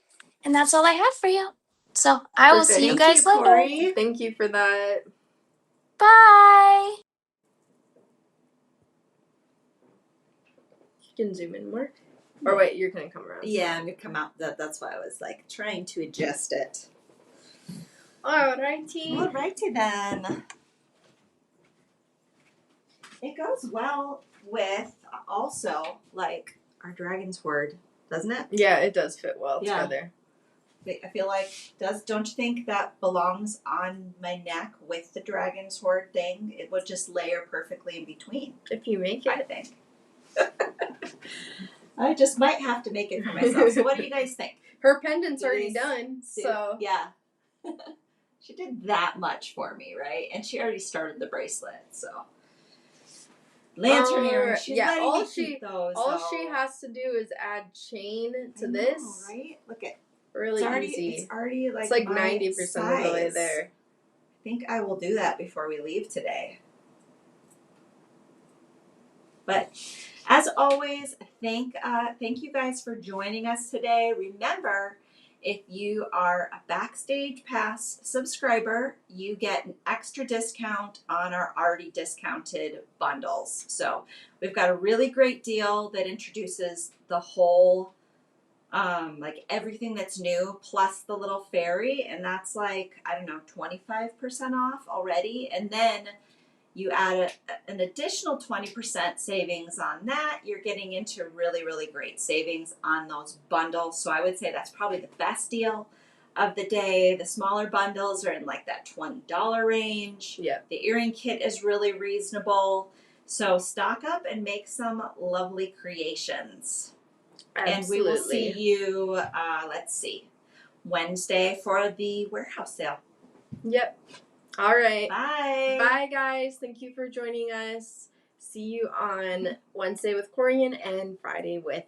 And that's all I have for you. So I will see you Thank guys you, later. Corey. Thank you for that. Bye. You can zoom in more. Or wait, you're gonna come around. Yeah, I'm gonna come out. That's why I was like trying to adjust it. Alrighty. Alrighty then. It goes well with also like our dragon's word, doesn't it? Yeah, it does fit well Yeah. together. I feel like don't you think that belongs on my neck with the dragon's sword thing? It would just layer perfectly in between. If you make I it. think. I just might have to make it for myself. So what do you guys think? Her pendant's Do already these done, suit? so Yeah. She did that much for me, right? And she already started the bracelet, so. Lantern earrings. She's letting all me keep those. all though. she has to do is add chain to I know, this. right? Look at Really It's easy. already like It's like my 90% of the way size. there. I think I will do that before we leave today. But as always, thank you guys for joining us today. Remember, if you are a Backstage Pass subscriber, you get an extra discount on our already discounted bundles. So we've got a really great deal that introduces the whole, like everything that's new plus the little fairy, and that's like, I don't know, 25% off already. And then you add an additional 20% savings on that. You're getting into really, really great savings on those bundles. So I would say that's probably the best deal of the day. The smaller bundles are in like that $20 range. Yeah. The earring kit is really reasonable. So stock up and make some lovely creations. Absolutely. And we will see you, Wednesday for the warehouse sale. Yep. All right. Bye. Bye, guys. Thank you for joining us. See you on Wednesday with Corian and Friday with